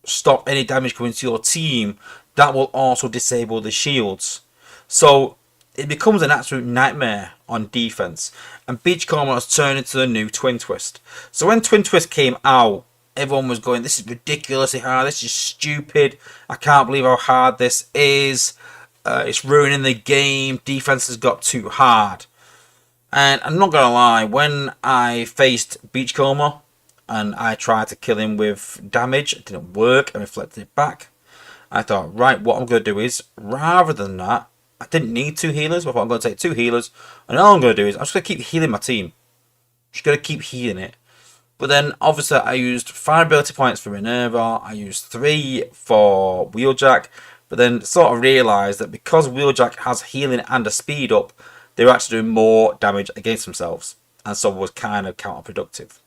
stop any damage coming to your team, that will also disable the shields. So it becomes an absolute nightmare on defense. And Beachcomber has turned into the new Twin Twist. So when Twin Twist came out, everyone was going, this is ridiculously hard, this is stupid, I can't believe how hard this is, it's ruining the game, defense has got too hard. And I'm not going to lie, when I faced Beachcomber and I tried to kill him with damage, it didn't work, I reflected it back. I thought, right, what I'm going to do is, rather than that, I didn't need 2 healers, but I'm going to take 2 healers, and all I'm going to do is, I'm just going to keep healing my team. Just going to keep healing it. But then, obviously, I used 5 ability points for Minerva, I used 3 for Wheeljack, but then sort of realised that because Wheeljack has healing and a speed up, they were actually doing more damage against themselves, and so was kind of counterproductive.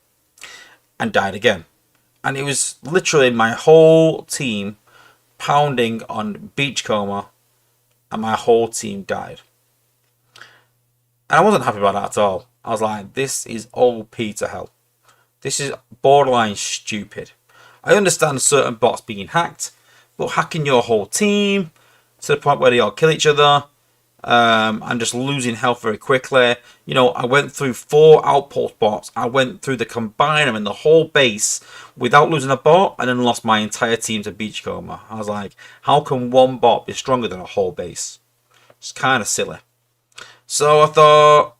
And died again. And it was literally my whole team pounding on Beachcomber, and my whole team died. And I wasn't happy about that at all. I was like, this is OP to hell. This is borderline stupid. I understand certain bots being hacked, but hacking your whole team to the point where they all kill each other and just losing health very quickly. You know, I went through 4 outpost bots. I went through the combiner and the whole base without losing a bot, and then lost my entire team to Beachcomber. I was like, how can one bot be stronger than a whole base? It's kind of silly. So I thought,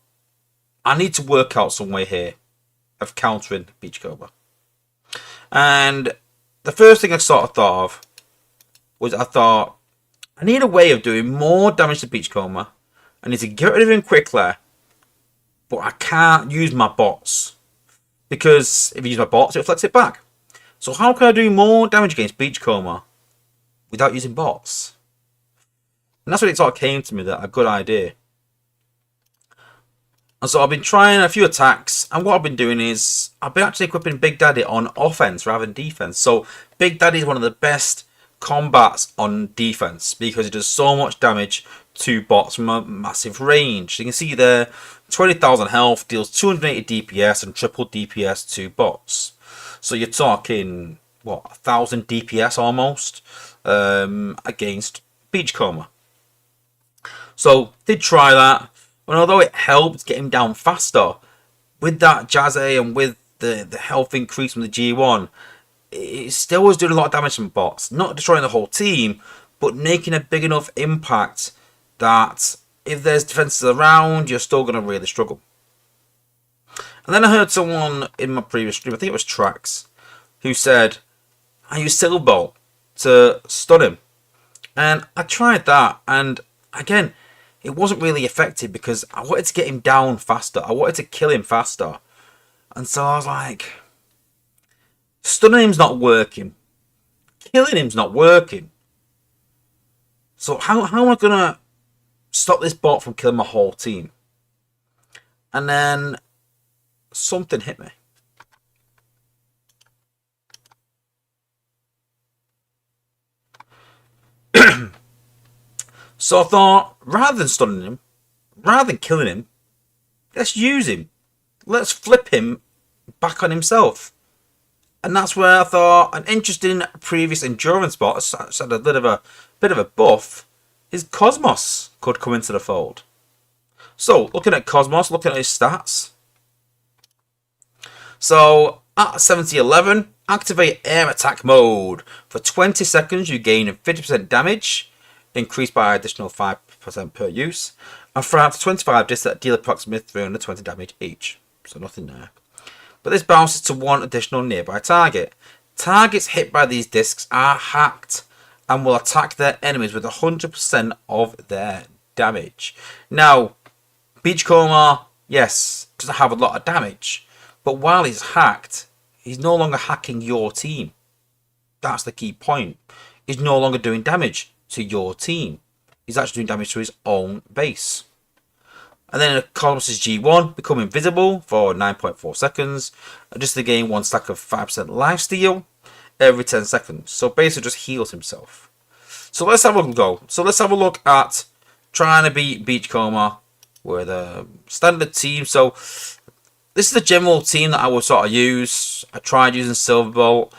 I need to work out some way here of countering Beachcomber. And the first thing I sort of thought of was, I thought, I need a way of doing more damage to Beachcomber. I need to get rid of him quickly, but I can't use my bots, because if you use my bots, it reflects it back. So how can I do more damage against Beachcomber without using bots? And that's when it sort of came to me that a good idea. And so I've been trying a few attacks, and what I've been doing is I've been actually equipping Big Daddy on offense rather than defense. So Big Daddy is one of the best combats on defense because it does so much damage to bots from a massive range. So you can see there, 20,000 health, deals 280 DPS and triple DPS to bots. So you're talking, what, 1,000 DPS almost against Beachcomber. So did try that, and although it helped get him down faster, with that Jazzy and with the health increase from the G1, it still was doing a lot of damage from bots. Not destroying the whole team, but making a big enough impact that if there's defenses around, you're still going to really struggle. And then I heard someone in my previous stream, I think it was Trax, who said, I use Silverbolt to stun him. And I tried that, and again, it wasn't really effective because I wanted to get him down faster. I wanted to kill him faster. And so I was like, stunning him's not working. Killing him's not working. So how am I going to stop this bot from killing my whole team? And then something hit me. So I thought, rather than stunning him, rather than killing him, let's use him. Let's flip him back on himself. And that's where I thought an interesting previous endurance bot, had a bit of a buff, is Cosmos could come into the fold. So looking at Cosmos, looking at his stats. So at 7011, activate air attack mode. For 20 seconds you gain 50% damage, increased by additional 5% per use. And for after 25 discs deal approximately 320 damage each. So nothing there. But this bounces to one additional nearby target. Targets hit by these discs are hacked and will attack their enemies with 100% of their damage. Now, Beachcomber, yes, doesn't have a lot of damage, but while he's hacked, he's no longer hacking your team. That's the key point. He's no longer doing damage to your team. He's actually doing damage to his own base. And then Cosmos' G1 become invisible for 9.4 seconds. Just to gain one stack of 5% lifesteal every 10 seconds. So basically just heals himself. So let's have a go. So let's have a look at trying to beat Beachcomber with a standard team. So this is the general team that I would sort of use. I tried using Silverbolt.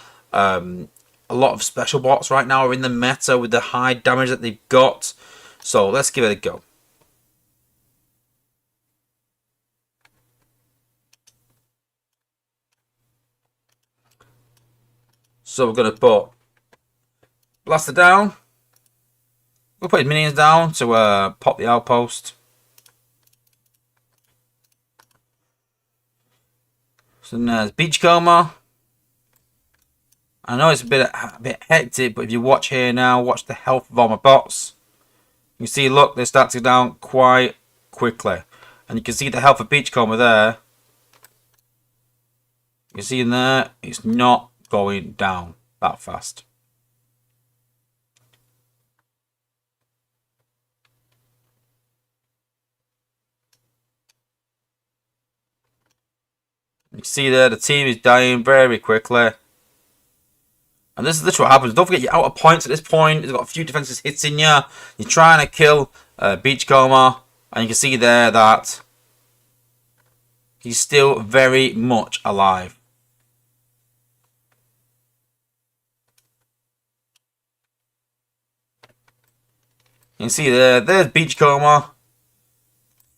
A lot of special bots right now are in the meta with the high damage that they've got. So let's give it a go. So we're going to put Blaster down. We'll put his minions down to pop the outpost. So then there's Beachcomber. I know it's a bit hectic, but if you watch here now, watch the health of all my bots. You see, look, they're starting down quite quickly. And you can see the health of Beachcomber there. You see in there, it's not going down that fast. You can see there, the team is dying very quickly. And this is literally what happens. Don't forget, you're out of points at this point. You've got a few defenses hitting you. You're trying to kill Beachcomber. And you can see there that he's still very much alive. You can see there's Beachcomber.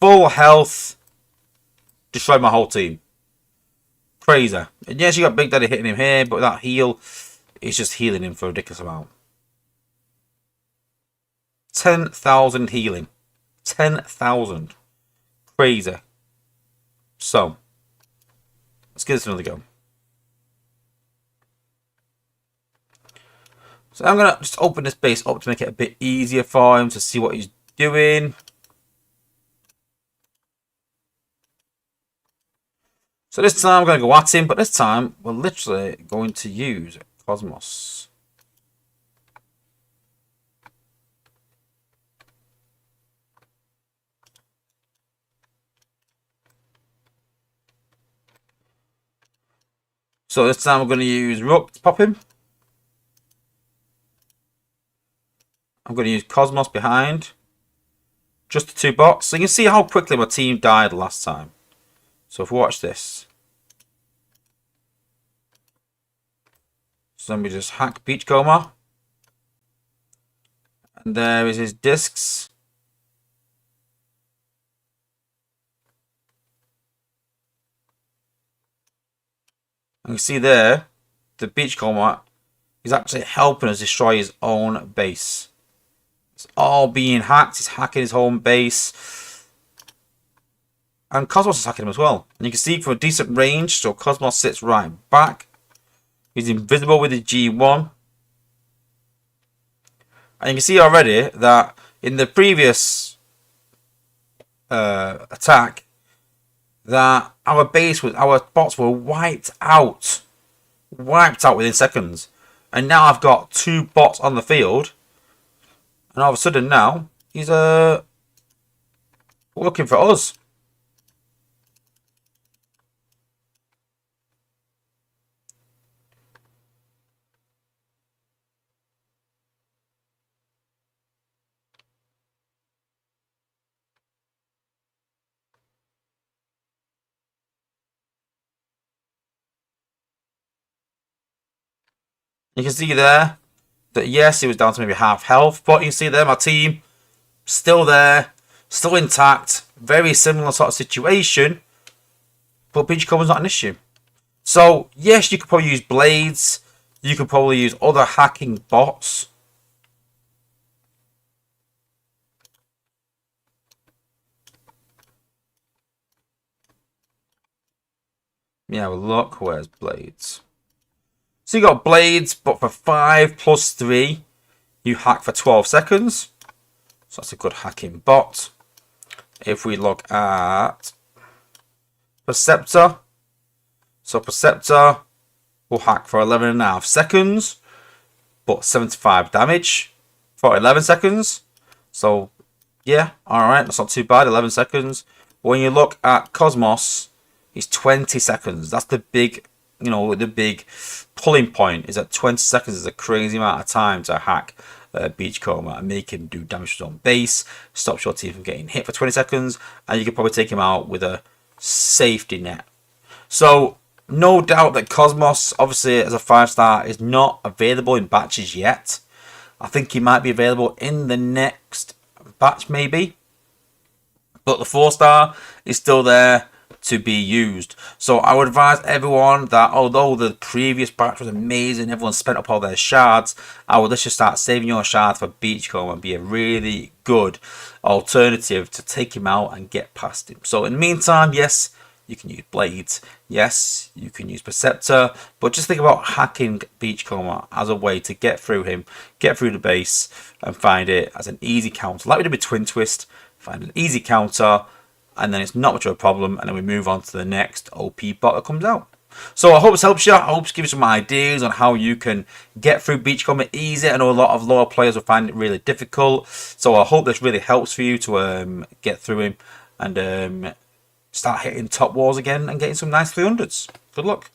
Full health. Destroyed my whole team. Crazy. And yes, you got Big Daddy hitting him here, but that heal is just healing him for a ridiculous amount. 10,000 healing. 10,000. Crazy. So, let's give this another go. So I'm going to just open this base up to make it a bit easier for him to see what he's doing. So this time I'm going to go at him, but this time we're literally going to use Cosmos. So this time we're going to use Rook to pop him. I'm going to use Cosmos behind. Just the two bots. So you can see how quickly my team died last time. So if we watch this. So let me just hack Beachcomber. And there is his discs. And you see there, the Beachcomber is actually helping us destroy his own base. It's all being hacked. He's hacking his home base. And Cosmos is hacking him as well. And you can see from a decent range, so Cosmos sits right back. He's invisible with his G1. And you can see already that in the previous attack, that our bots were wiped out within seconds. And now I've got 2 bots on the field, and all of a sudden now he's looking for us. You can see there that yes, it was down to maybe half health, but you can see there my team still there, still intact, very similar sort of situation, but Beachcomber's not an issue. So yes, you could probably use blades, you could probably use other hacking bots. Yeah, well, look, where's blades? So you got blades, but for 5 plus 3, you hack for 12 seconds. So that's a good hacking bot. If we look at Perceptor, so Perceptor will hack for 11.5 seconds, but 75 damage for 11 seconds. So yeah, alright, that's not too bad, 11 seconds. When you look at Cosmos, it's 20 seconds. That's the big, the big pulling point is that 20 seconds is a crazy amount of time to hack Beachcomber and make him do damage to his own base, stops your team from getting hit for 20 seconds, and you can probably take him out with a safety net. So no doubt that Cosmos, obviously as a 5-star, is not available in batches yet. I think he might be available in the next batch maybe, but the 4-star is still there to be used. So I would advise everyone that although the previous batch was amazing, everyone spent up all their shards, I would just start saving your shards for Beachcomber and be a really good alternative to take him out and get past him. So in the meantime, yes, you can use blades, yes, you can use Perceptor, but just think about hacking Beachcomber as a way to get through him, get through the base, and find it as an easy counter. Like we did with Twin Twist, find an easy counter, and then it's not much of a problem, and then we move on to the next OP bot that comes out. So I hope this helps you. I hope this gives you some ideas on how you can get through Beachcomber easy. I know a lot of lower players will find it really difficult, so I hope this really helps for you to get through him and start hitting top wars again and getting some nice 300s. Good luck.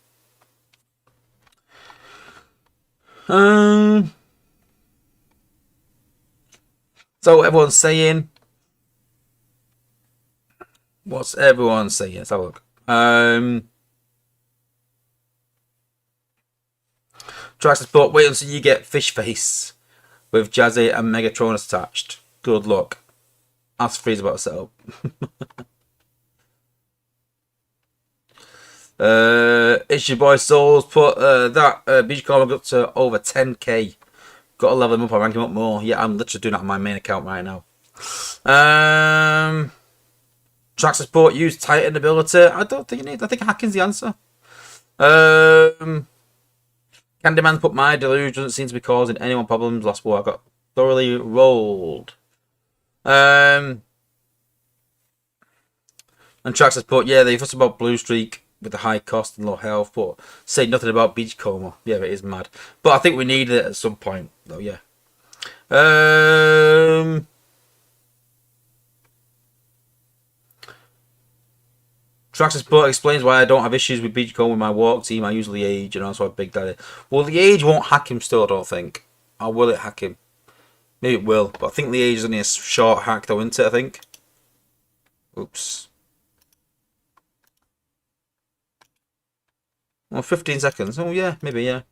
So everyone's saying, what's everyone saying? Let's have a look. Traxxas Sport, wait until you get Fish Face with Jazzy and Megatronus attached. Good luck. Ask Freeze about setup. It's your boy Souls. Put that Beachcomber up to over 10k. Got to level him up. I rank him up more. Yeah, I'm literally doing that on my main account right now. Traxxas Sport, use Titan ability. I don't think you need. I think hacking's the answer. Candyman put my deluge doesn't seem to be causing anyone problems. Last war I got thoroughly rolled. And Traxxas put, yeah, they fuss about Blue Streak with the high cost and low health, but say nothing about Beachcomber. Yeah, it is mad. But I think we need it at some point, though, yeah. Traxxas Sport explains why I don't have issues with Beachcomber with my walk team. I use Liege and also have Big Daddy. Well, Liege won't hack him still, I don't think. Or will it hack him? Maybe it will, but I think Liege is only a short hack though, isn't it, I think? Oops. Well, 15 seconds. Oh, yeah, maybe, yeah.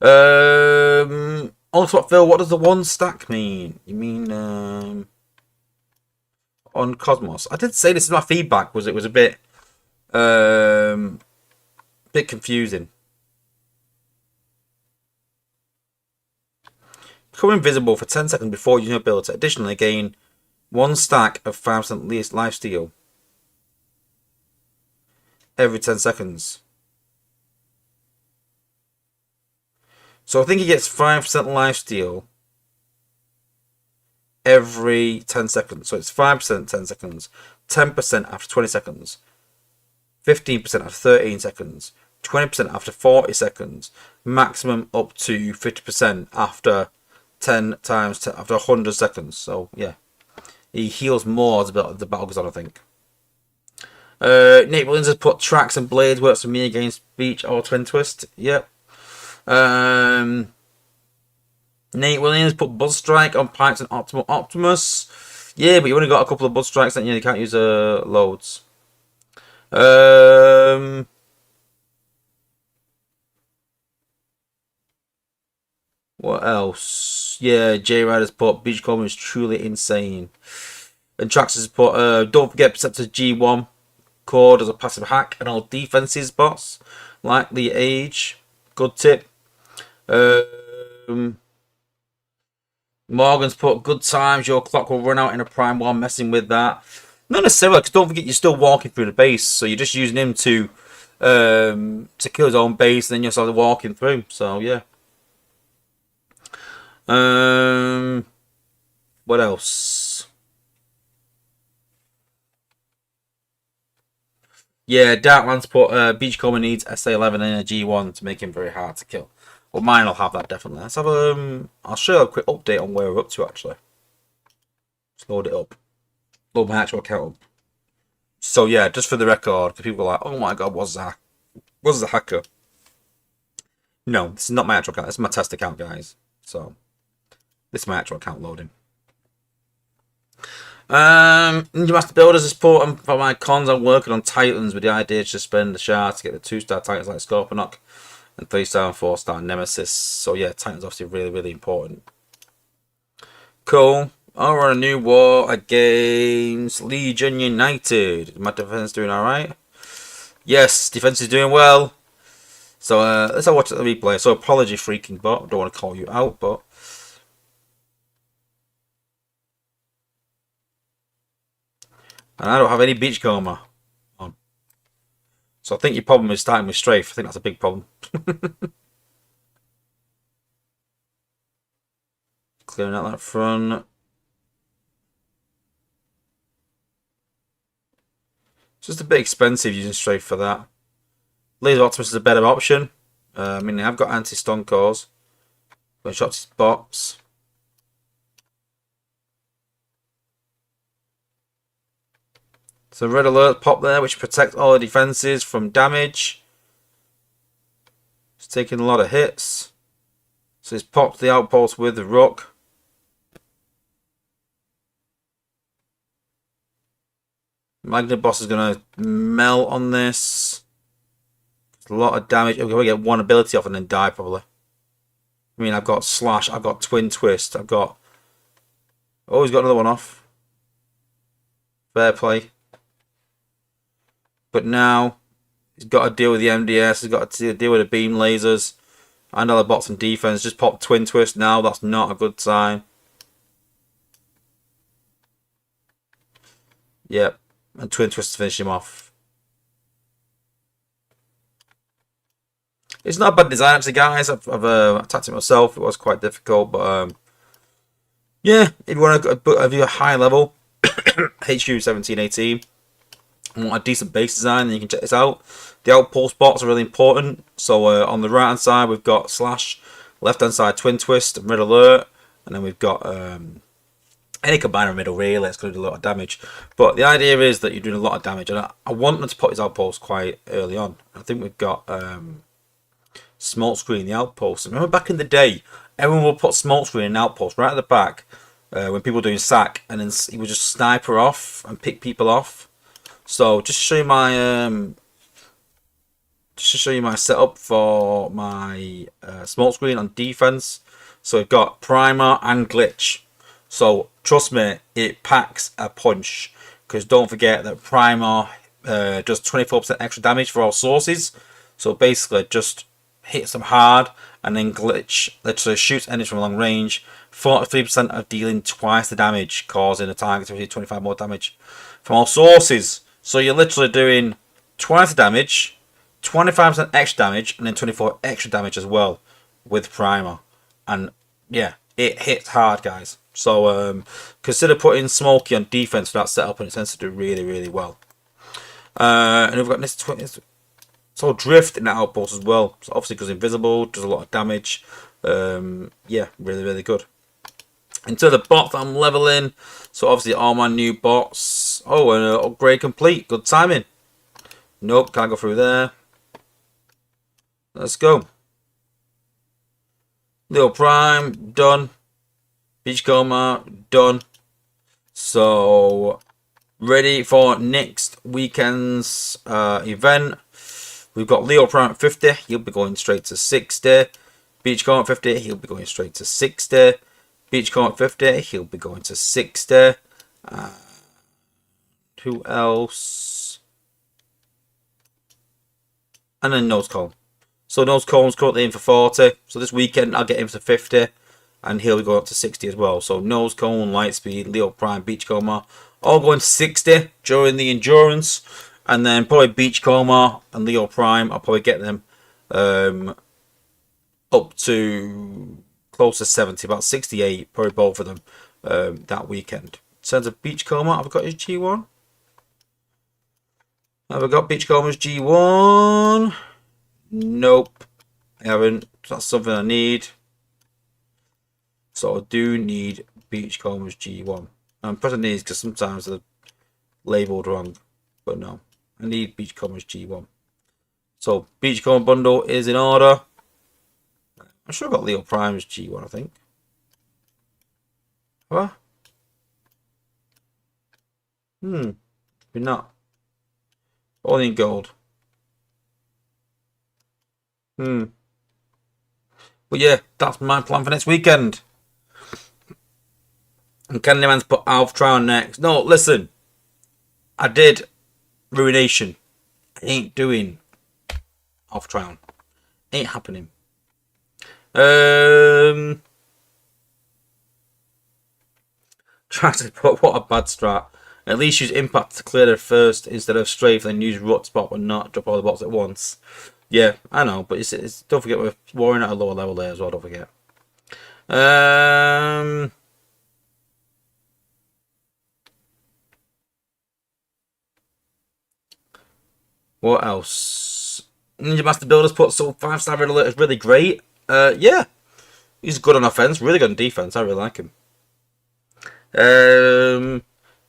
Also, Phil, what does the one stack mean? You mean on Cosmos? I did say this is my feedback. Was it was a bit confusing. Become invisible for 10 seconds before using your ability. Additionally, gain one stack of 5% lifesteal every 10 seconds. So I think he gets 5% lifesteal every 10 seconds. So it's 5% 10 seconds, 10% after 20 seconds, 15% after 13 seconds, 20% after 40 seconds, maximum up to 50% after 10 times 10, after 100 seconds. So yeah, he heals more as the battle goes on, I think. Nate Williams has put tracks and blades works for me against Beach or Twin Twist. Yep. Nate Williams put Buzz Strike on Pikes and Optimal Optimus. Yeah, but you only got a couple of Buzz Strikes, and you can't use loads. What else? Yeah, J Rider's put Beachcomber is truly insane. And Trax has put don't forget Perceptor's G1 core as a passive hack and all defenses bots like the age. Good tip. Morgan's put good times, your clock will run out in a prime while messing with that. Not necessarily, because don't forget you're still walking through the base, so you're just using him to kill his own base, and then you're sort of walking through. So yeah. What else? Yeah, Darkman's put Beachcomber needs SA11 and a G1 to make him very hard to kill. Well, mine will have that definitely. Let's have I'll show you a quick update on where we're up to actually. Let's load it up. Load my actual account up. So yeah, just for the record, because people are like, oh my god, what's the hacker? No, this is not my actual account. This is my test account, guys. So this is my actual account loading. Ninja Master Builders is put for my cons. I'm working on Titans with the idea to spend the shards to get the 2-star Titans like Scorponok and 3-star and 4-star Nemesis. So yeah, Titans obviously really, really important. Cool. Oh, we're on a new war against Legion United. My defense doing alright? Yes, defense is doing well. So let's have a watch at the replay. So apology, freaking bot. Don't want to call you out, but and I don't have any Beachcomber on. So I think your problem is starting with Strafe. I think that's a big problem. Clearing out that front. It's just a bit expensive using Strafe for that. Laser Optimus is a better option. I mean, I've got anti-stun cores. Going shots his bots. So red alert pop there, which protects all the defenses from damage. It's taking a lot of hits. So he's popped the outpost with the rook. Magnet Boss is going to melt on this. It's a lot of damage. I'm going to get one ability off and then die probably. I mean, I've got Slash, I've got Twin Twist, I've got... Oh, he's got another one off. Fair play. But now, he's got to deal with the MDS, he's got to deal with the beam lasers, and other bots and defense. Just pop Twin Twist now, that's not a good sign. Yep, and Twin Twist to finish him off. It's not a bad design actually, guys. I've attacked it myself. It was quite difficult, but yeah, if you want a high level HQ 1718, and want a decent base design, then you can check this out. The outpost bots are really important. So on the right hand side we've got Slash, left hand side Twin Twist and Red Alert, and then we've got any combiner in the middle really. It's going to do a lot of damage, but the idea is that you're doing a lot of damage, and I want them to put his outpost quite early on. I think we've got smoke screen the outpost. Remember back in the day, everyone would put smoke screen in outpost right at the back when people were doing sack, and then he would just sniper off and pick people off. So just to show you my just to show you my setup for my smoke screen on defense. So we've got primer and glitch. So trust me, it packs a punch. Because don't forget that primer does 24% extra damage for all sources. So basically, just hits them hard, and then glitch literally shoots enemies from long range. 43% of dealing twice the damage, causing a target to receive 25 more damage from all sources. So you're literally doing twice the damage, 25% extra damage, and then 24 extra damage as well with primer. And yeah, it hits hard, guys. So consider putting Smokey on defense for that setup, and it tends to do really, really well. And we've got this. So drift in that outpost as well. So obviously because invisible, does a lot of damage. Yeah, really, really good. Into the bot that I'm leveling. So obviously all my new bots. Oh, and upgrade complete. Good timing. Nope, can't go through there. Let's go. Leo Prime, done. Beachcomber, done. So, ready for next weekend's event. We've got Leo Prime at 50. He'll be going straight to 60. Beachcomber at 50. He'll be going straight to 60. Beachcomber at 50. He'll be going to 60. Who else? And then Nose Cone. So Nose Cone's currently in for 40. So this weekend I'll get him to 50. And he'll be going up to 60 as well. So Nose Cone, Lightspeed, Leo Prime, Beachcomber, all going to 60 during the endurance. And then probably Beachcomber and Leo Prime, I'll probably get them up to close to 70, about 68, probably both of them that weekend. In terms of Beachcomber, have I got his G1? Have I got Beachcomber's G1? Nope, I haven't. That's something I need. So I do need Beachcomber's G1. I'm pressing these because sometimes they're labelled wrong. But no, I need Beachcomber's G1. So Beachcomber bundle is in order. I'm sure I got Leo Prime's G1, I think. Have I? Maybe not. Only in gold. But yeah, that's my plan for next weekend. And Candyman's put Alf Trial next. No, listen. I did Ruination. I ain't doing Alf Trial. Ain't happening. Trying to put what a bad strat. At least use Impact to clear it first instead of Strafe, then use Rut Spot but not drop all the bots at once. Yeah, I know, but it's don't forget we're warring at a lower level there as well, don't forget. What else? Ninja Master Builders put some 5-star red alert is really great. Yeah. He's good on offense, really good on defense. I really like him.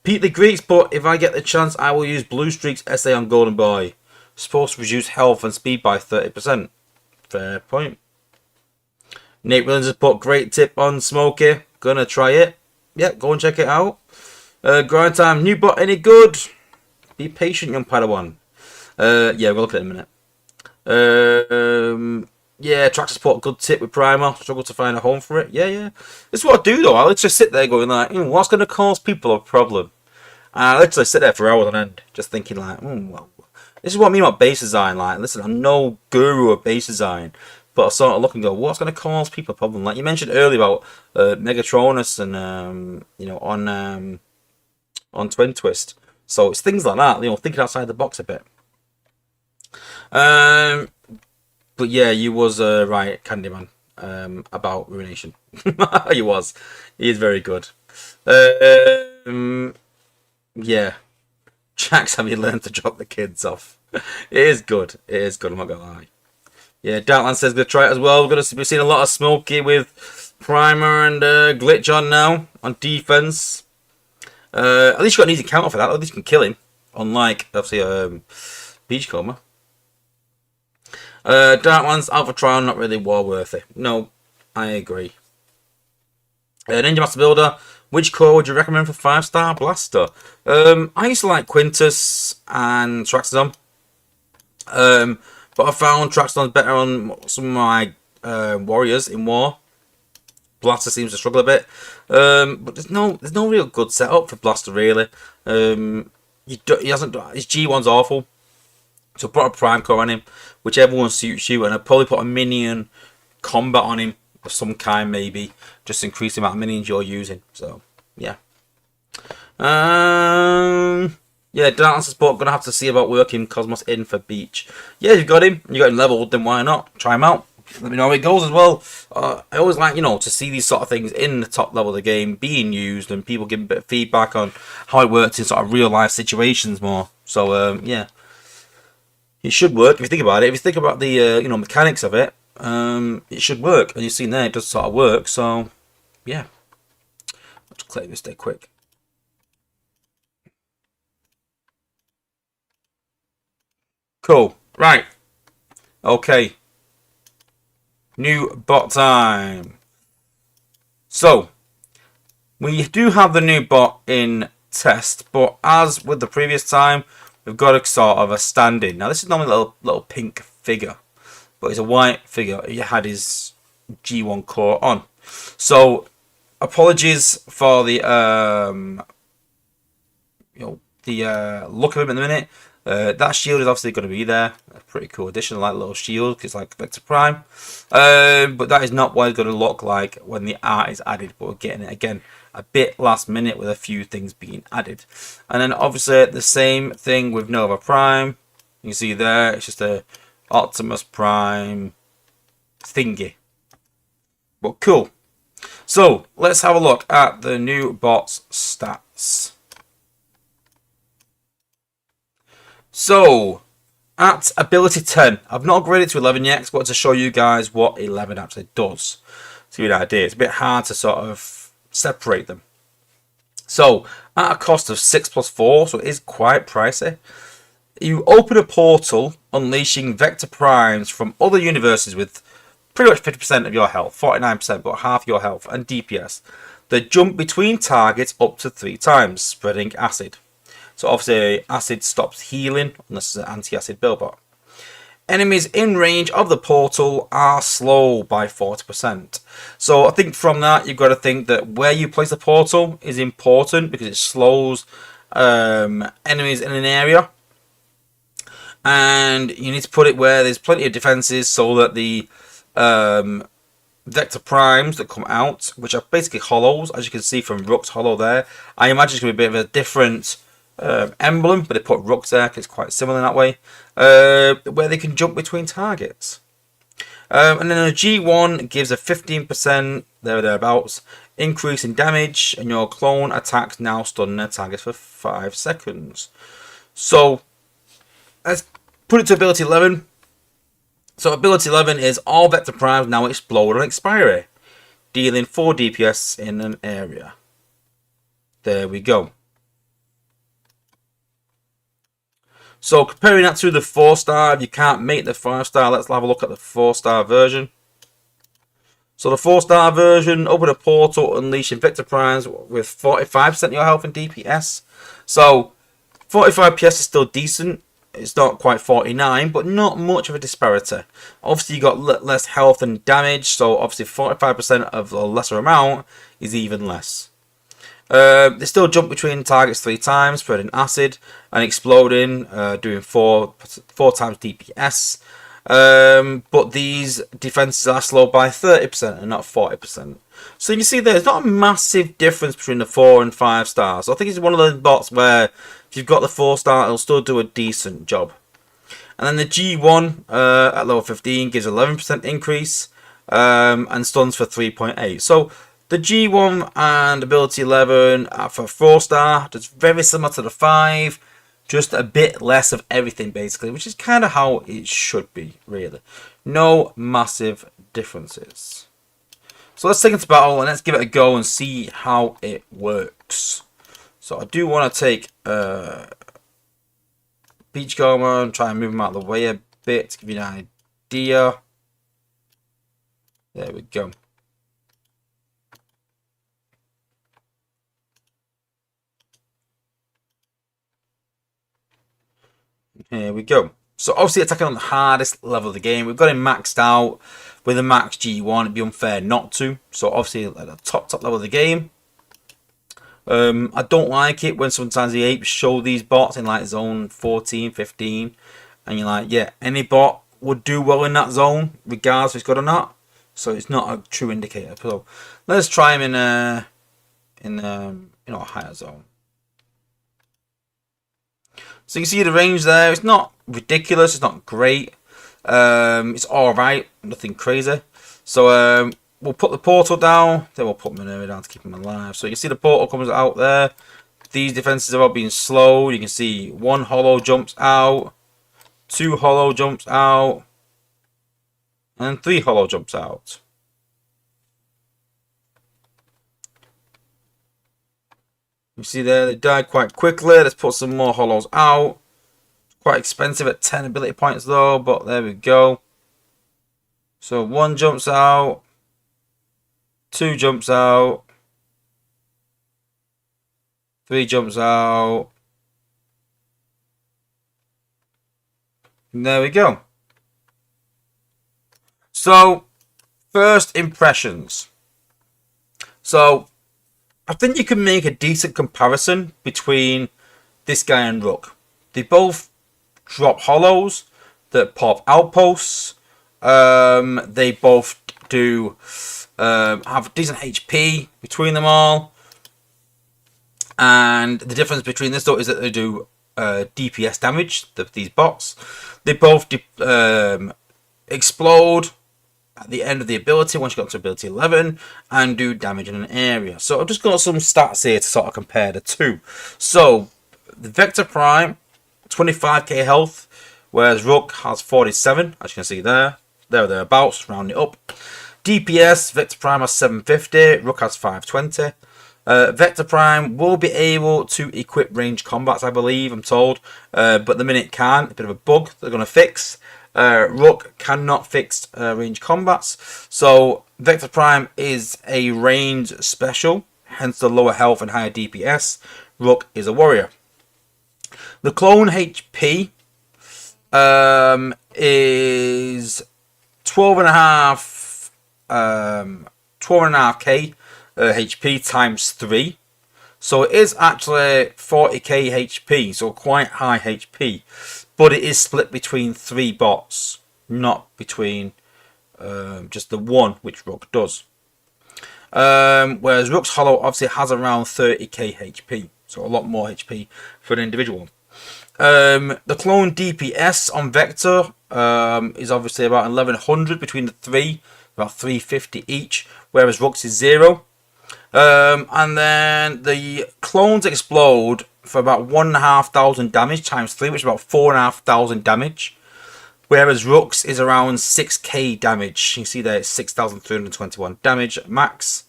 Pete the Greeks put, if I get the chance, I will use Blue Streak's SA on Golden Boy. Supposed to reduce health and speed by 30%. Fair point. Nate Williams has put, great tip on Smokey. Gonna try it. Yep, go and check it out. Grind time, new bot any good? Be patient, young Padawan. Yeah, we'll look at it in a minute. Yeah, track support, good tip with Primer. Struggle to find a home for it. Yeah. This is what I do though. I literally sit there going like, what's going to cause people a problem? And I literally sit there for hours on end, just thinking like, well, this is what I mean about base design. Like, listen, I'm no guru of base design, but I sort of look and go, what's going to cause people a problem? Like you mentioned earlier about Megatronus and on Twin Twist. So it's things like that. Thinking outside the box a bit. But yeah, you was right, Candyman, about Ruination. He was. He is very good. Yeah. Jax, have you learned to drop the kids off? It is good. It is good, I'm not going to lie. Yeah, Darkland says going to try it as well. We're going to be seeing a lot of Smokey with Primer and Glitch on now, on defense. At least you got an easy counter for that. At least you can kill him. Unlike, obviously, Beachcomber. Darklands, Alpha Trial, not really war worthy. No, I agree. Ninja Master Builder, which core would you recommend for 5-star Blaster? I used to like Quintus and Traxodon. But I found Trackstone's better on some of my warriors in war. Blaster seems to struggle a bit, but there's no real good setup for Blaster really. He hasn't. His G1's awful. So put a Prime Core on him, whichever one suits you, and I'd probably put a minion combat on him of some kind, maybe just increase the amount of minions you're using. So yeah. Yeah, Dance Support, gonna have to see about working Cosmos in for Beach. Yeah, you've got him, you got him leveled, then why not? Try him out. Let me know how it goes as well. I always like, to see these sort of things in the top level of the game being used and people giving a bit of feedback on how it works in sort of real life situations more. So, yeah. It should work if you think about it. If you think about the, mechanics of it, it should work. And you've seen there, it does sort of work. So, yeah. Let's clear this day quick. Cool. Right. Okay. New bot time. So, we do have the new bot in test, but as with the previous time, we've got a sort of a stand-in. Now, this is normally a little pink figure, but it's a white figure. He had his G1 core on. So, apologies for the look of him in a minute. That shield is obviously going to be there. A pretty cool addition, like little shield, because it's like Vector Prime. But that is not what it's going to look like when the art is added. But we're getting it again a bit last minute with a few things being added. And then obviously the same thing with Nova Prime. You can see there, it's just a Optimus Prime thingy. But cool. So let's have a look at the new bot's stats. So, at ability 10, I've not upgraded to 11 yet, but to show you guys what 11 actually does. To give you an idea, it's a bit hard to sort of separate them. So, at a cost of 6 plus 4, so it is quite pricey, you open a portal, unleashing Vector Primes from other universes with pretty much 50% of your health, 49%, but half your health, and DPS. They jump between targets up to 3 times, spreading acid. So obviously acid stops healing unless it's an anti-acid build bot. Enemies in range of the portal are slow by 40%. So I think from that you've got to think that where you place the portal is important because it slows enemies in an area. And you need to put it where there's plenty of defenses so that the Vector Primes that come out, which are basically hollows, as you can see from Rook's hollow there. I imagine it's going to be a bit of a different emblem, but they put Rooks there because it's quite similar in that way, where they can jump between targets. And then a G1 gives a 15% thereabouts increase in damage, and your clone attacks now stun their targets for 5 seconds. So let's put it to ability 11. So ability 11 is all Vector Primes now explode on expiry, dealing 4 DPS in an area. There we go. So comparing that to the 4-star, if you can't make the 5-star, let's have a look at the 4-star version. So the 4-star version, open a portal, unleashing Vector Primes with 45% of your health and DPS. So 45 PS is still decent. It's not quite 49, but not much of a disparity. Obviously, you got less health and damage, so obviously 45% of a lesser amount is even less. They still jump between targets 3 times, spreading acid and exploding, doing 4 times DPS. But these defenses are slowed by 30% and not 40%. So you can see there's not a massive difference between the 4 and 5 stars. So I think it's one of those bots where if you've got the 4-star, it'll still do a decent job. And then the G1 at level 15 gives 11% increase and stuns for 3.8. So the G1 and ability 11 for 4-star, just very similar to the 5, just a bit less of everything basically, which is kind of how it should be, really. No massive differences. So let's take it to battle and let's give it a go and see how it works. So I do want to take Beachcomber and try and move him out of the way a bit to give you an idea. There we go. Here we go. So obviously attacking on the hardest level of the game. We've got him maxed out with a max G1. It'd be unfair not to. So obviously at the top level of the game. I don't like it when sometimes the apes show these bots in like zone 14, 15. And you're like, yeah, any bot would do well in that zone, regardless if it's good or not. So it's not a true indicator. So let's try him in a higher zone. So you can see the range there. It's not ridiculous. It's not great. It's all right. Nothing crazy. So we'll put the portal down. Then we'll put Minerva down to keep him alive. So you can see the portal comes out there. These defenses are all being slowed. You can see one hollow jumps out, two hollow jumps out, and three hollow jumps out. You see there, they died quite quickly. Let's put some more hollows out. Quite expensive at 10 ability points though, but there we go. So one jumps out, two jumps out, three jumps out. And there we go. So, first impressions. So, I think you can make a decent comparison between this guy and Rook. They both drop hollows that pop outposts. They both do have decent HP between them all. And the difference between this though is that they do DPS damage, these bots. They both explode at the end of the ability once you got to ability 11 and do damage in an area. So I've just got some stats here to sort of compare the two. So the Vector Prime 25k health, whereas Rook has 47, as you can see there or thereabouts, round it up. DPS, Vector Prime has 750, Rook has 520. Vector Prime will be able to equip range combats, I believe, I'm told, but the minute it can't, a bit of a bug they're going to fix. Rook cannot fix range combats, so Vector Prime is a range special, hence the lower health and higher DPS. Rook is a warrior. The clone HP is 12.5k HP times 3. So it is actually 40k HP, so quite high HP. But it is split between 3 bots, not between just the one, which Rook does. Whereas Rook's Hollow obviously has around 30k HP, so a lot more HP for an individual. The clone DPS on Vector is obviously about 1100 between the 3, about 350 each, whereas Rook's is 0. And then the clones explode for about 1,500 damage times 3, which is about 4,500 damage. Whereas Rook's is around 6k damage. You can see there it's 6,321 damage max.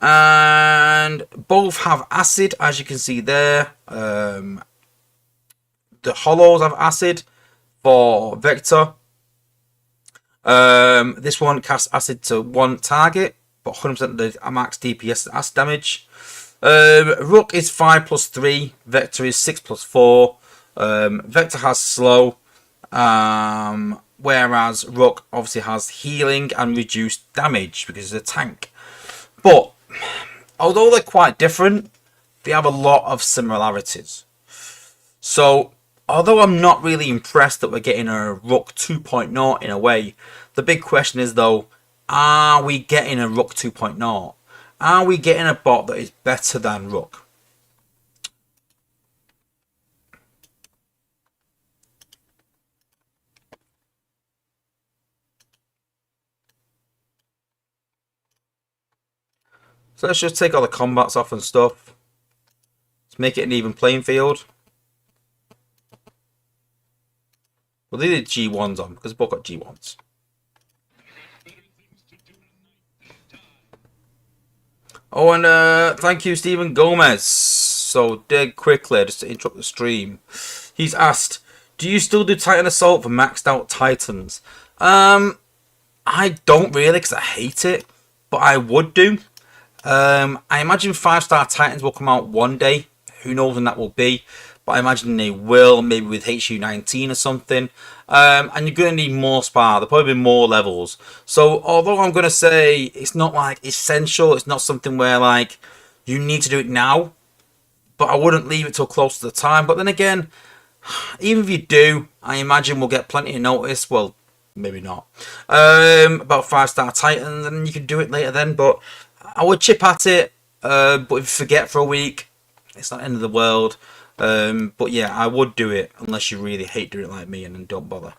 And both have acid, as you can see there. The hollows have acid for Vector. This one casts acid to one target, but 100% the max DPS acid damage. Rook is 5 plus 3, Vector is 6 plus 4. Vector has slow, whereas Rook obviously has healing and reduced damage because it's a tank. But although they're quite different, they have a lot of similarities. So although I'm not really impressed that we're getting a Rook 2.0 in a way, the big question is though, are we getting a Rook 2.0? Are we getting a bot that is better than Rook? So let's just take all the combats off and stuff. Let's make it an even playing field. Well, they did G1s on because both got G1s. Oh, and thank you, Stephen Gomez. So, dead quickly, just to interrupt the stream. He's asked, do you still do Titan Assault for maxed out Titans? I don't really, because I hate it. But I would do. I imagine 5-star Titans will come out one day. Who knows when that will be. but I imagine they will, maybe with HU19 or something. And you're going to need more spar. There'll probably be more levels. So although I'm going to say it's not like essential, it's not something where like you need to do it now, but I wouldn't leave it till close to the time. But then again, even if you do, I imagine we'll get plenty of notice. Well, maybe not. About 5-star Titans, and you can do it later then. But I would chip at it. But if you forget for a week, it's not the end of the world. But yeah, I would do it unless you really hate doing it like me and then don't bother.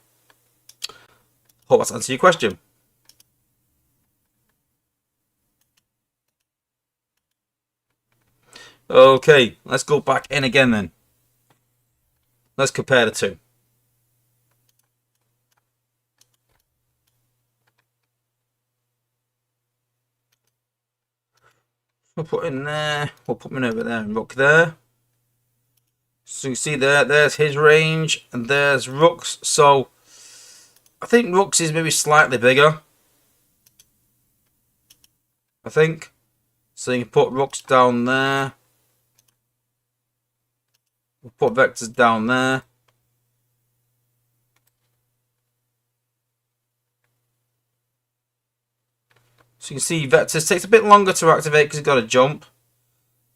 Hope that's answered your question. Okay, let's go back in again then. Let's compare the two. We'll put in there. We'll put him over there and Rook there. So you see there's his range, and there's Rook's. So I think Rook's is maybe slightly bigger. I think. So you can put Rook's down there. We'll put Vectors down there. So you can see Vectors takes a bit longer to activate because he's got to jump.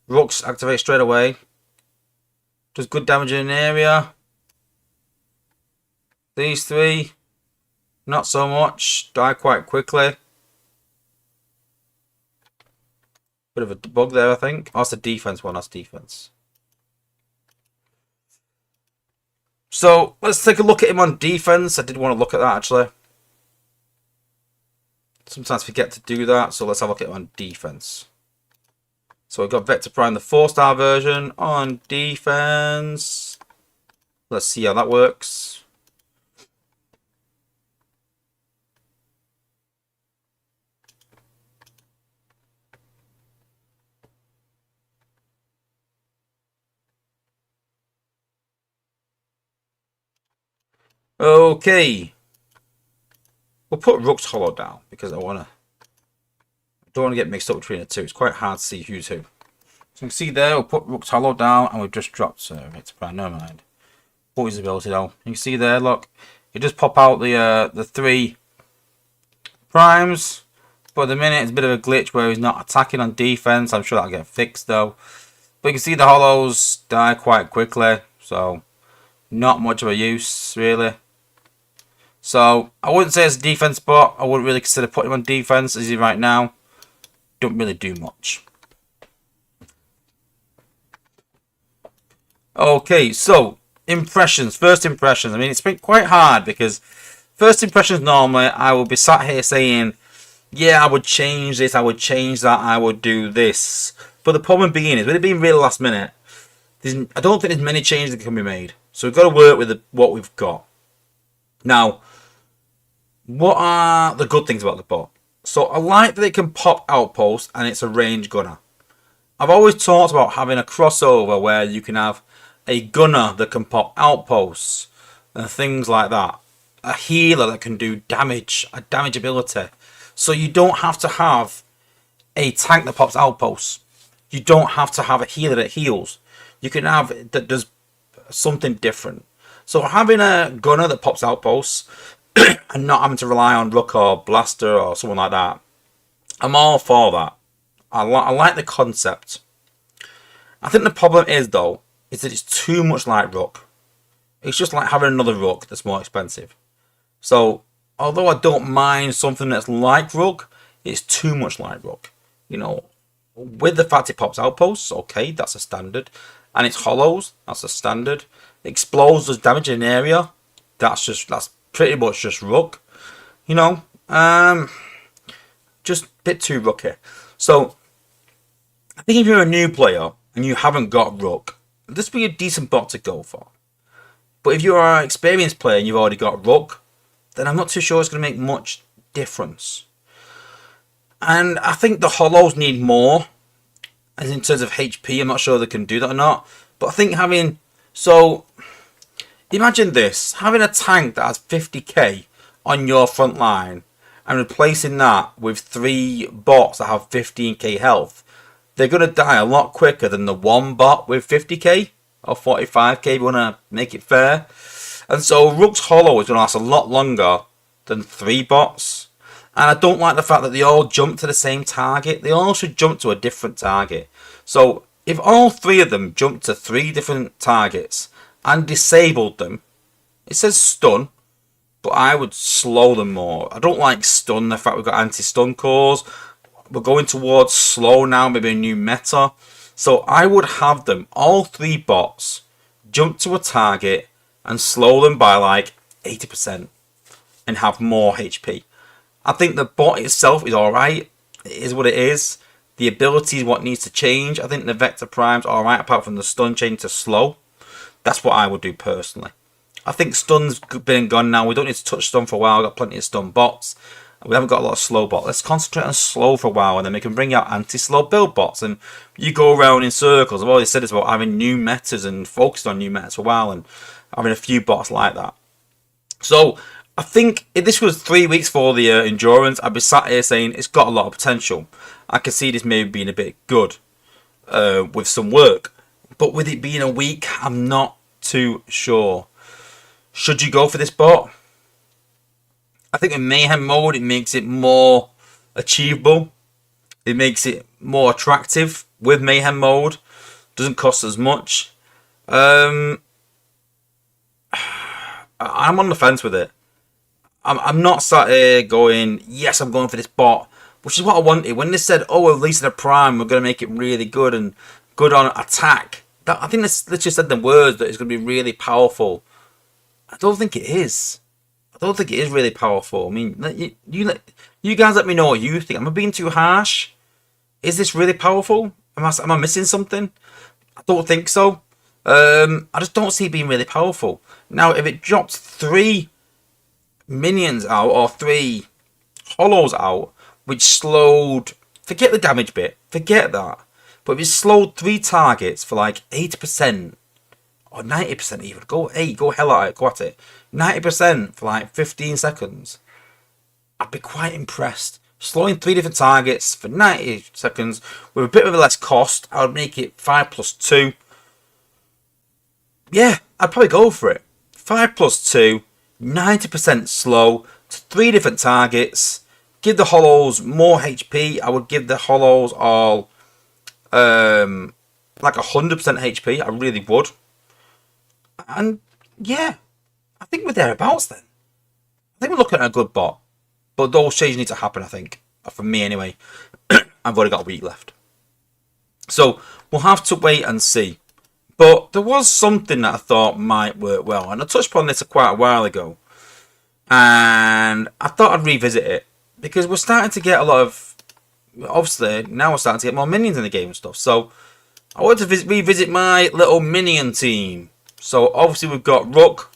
Rooks activate straight away. Does good damage in an area. These three, not so much. Die quite quickly. Bit of a bug there, I think. Oh, that's the defense one. That's defense. So let's take a look at him on defense. I did want to look at that actually. Sometimes forget to do that, so let's have a look at him on defense. So we've got Vector Prime, the 4-star version on defense. Let's see how that works. Okay. We'll put Rook's Hollow down because I don't want to get mixed up between the two. It's quite hard to see who's who. So you can see there, we'll put Rook's Hollow down and we've just dropped Vector Prime. Never mind. Put his ability though. You can see there, look, you just pop out the 3 primes. But at the minute it's a bit of a glitch where he's not attacking on defense. I'm sure that'll get fixed though. But you can see the hollows die quite quickly, so not much of a use really. So I wouldn't say it's a defense bot. I wouldn't really consider putting him on defense as he right now. Don't really do much. Okay, so impressions, first impressions. I mean, it's been quite hard because first impressions normally I will be sat here saying, yeah, I would change this, I would change that, I would do this. But the problem being is, with it being really last minute, I don't think there's many changes that can be made. So we've got to work with what we've got. Now, what are the good things about the bot? So I like that it can pop outposts and it's a range gunner. I've always talked about having a crossover where you can have a gunner that can pop outposts and things like that. A healer that can do damage, a damage ability. So you don't have to have a tank that pops outposts. You don't have to have a healer that heals. You can have that does something different. So having a gunner that pops outposts and not having to rely on Rook or Blaster or someone like that, I'm all for that. I like the concept. I think the problem is though, is that it's too much like Rook. It's just like having another Rook that's more expensive. So although I don't mind something that's like Rook, it's too much like Rook. You know, with the fact it pops outposts, okay, that's a standard. And it's hollows, that's a standard. It explodes, does damage in an area, that's pretty much just Rook. You know, just a bit too Rooky. So I think if you're a new player and you haven't got Rook, this would be a decent bot to go for. But if you're an experienced player and you've already got Rook, then I'm not too sure it's going to make much difference. And I think the hollows need more, as in terms of HP. I'm not sure they can do that or not. But I think having... So, imagine this. Having a tank that has 50k on your front line and replacing that with 3 bots that have 15k health. They're going to die a lot quicker than the one bot with 50k. or 45k if you want to make it fair. And so Rook's Hollow is going to last a lot longer than 3 bots. And I don't like the fact that they all jump to the same target. They all should jump to a different target. So if all 3 of them jump to 3 different targets and disabled them, it says stun, but I would slow them more. I don't like stun, the fact we've got anti-stun cores. We're going towards slow now, maybe a new meta. So I would have them, all 3 bots, jump to a target and slow them by like 80% and have more HP. I think the bot itself is alright. It is what it is. The ability is what needs to change. I think the Vector Prime's alright, apart from the stun change to slow. That's what I would do personally. I think stun's been and gone now. We don't need to touch stun for a while. We've got plenty of stun bots. We haven't got a lot of slow bots. Let's concentrate on slow for a while, and then we can bring out anti-slow build bots. And you go around in circles. I've always said it's about having new metas and focused on new metas for a while, and having a few bots like that. So I think if this was 3 weeks for the endurance, I'd be sat here saying it's got a lot of potential. I can see this maybe being a bit good with some work. But with it being a week, I'm not too sure. Should you go for this bot? I think in Mayhem mode, it makes it more achievable. It makes it more attractive with Mayhem mode. Doesn't cost as much. I'm on the fence with it. I'm not sat here going, yes, I'm going for this bot, which is what I wanted. When they said, oh, we're releasing a Prime, we're going to make it really good and good on attack. I think they just said the words that it's going to be really powerful. I don't think it is. I don't think it is really powerful. I mean, you guys let me know what you think. Am I being too harsh? Is this really powerful? Am I missing something? I don't think so. I just don't see it being really powerful. Now, if it dropped 3 minions out or 3 hollows out, which slowed... Forget the damage bit. Forget that. But if it slowed 3 targets for like 80%, or 90% even. Go hell at it, go at it. 90% for like 15 seconds. I'd be quite impressed. Slowing 3 different targets for 90 seconds with a bit of a less cost. I would make it 5 plus 2. Yeah, I'd probably go for it. 5 plus 2, 90% slow to 3 different targets. Give the hollows more HP. I would give the hollows all like 100% HP. I really would. And yeah, I think we're thereabouts then. I think we're looking at a good bot. But those changes need to happen, I think. For me anyway. I've only got a week left. So we'll have to wait and see. But there was something that I thought might work well. And I touched upon this quite a while ago. And I thought I'd revisit it. Because we're starting to get a lot of... Obviously, now we're starting to get more minions in the game and stuff. So I want to revisit my little minion team. So obviously we've got Rook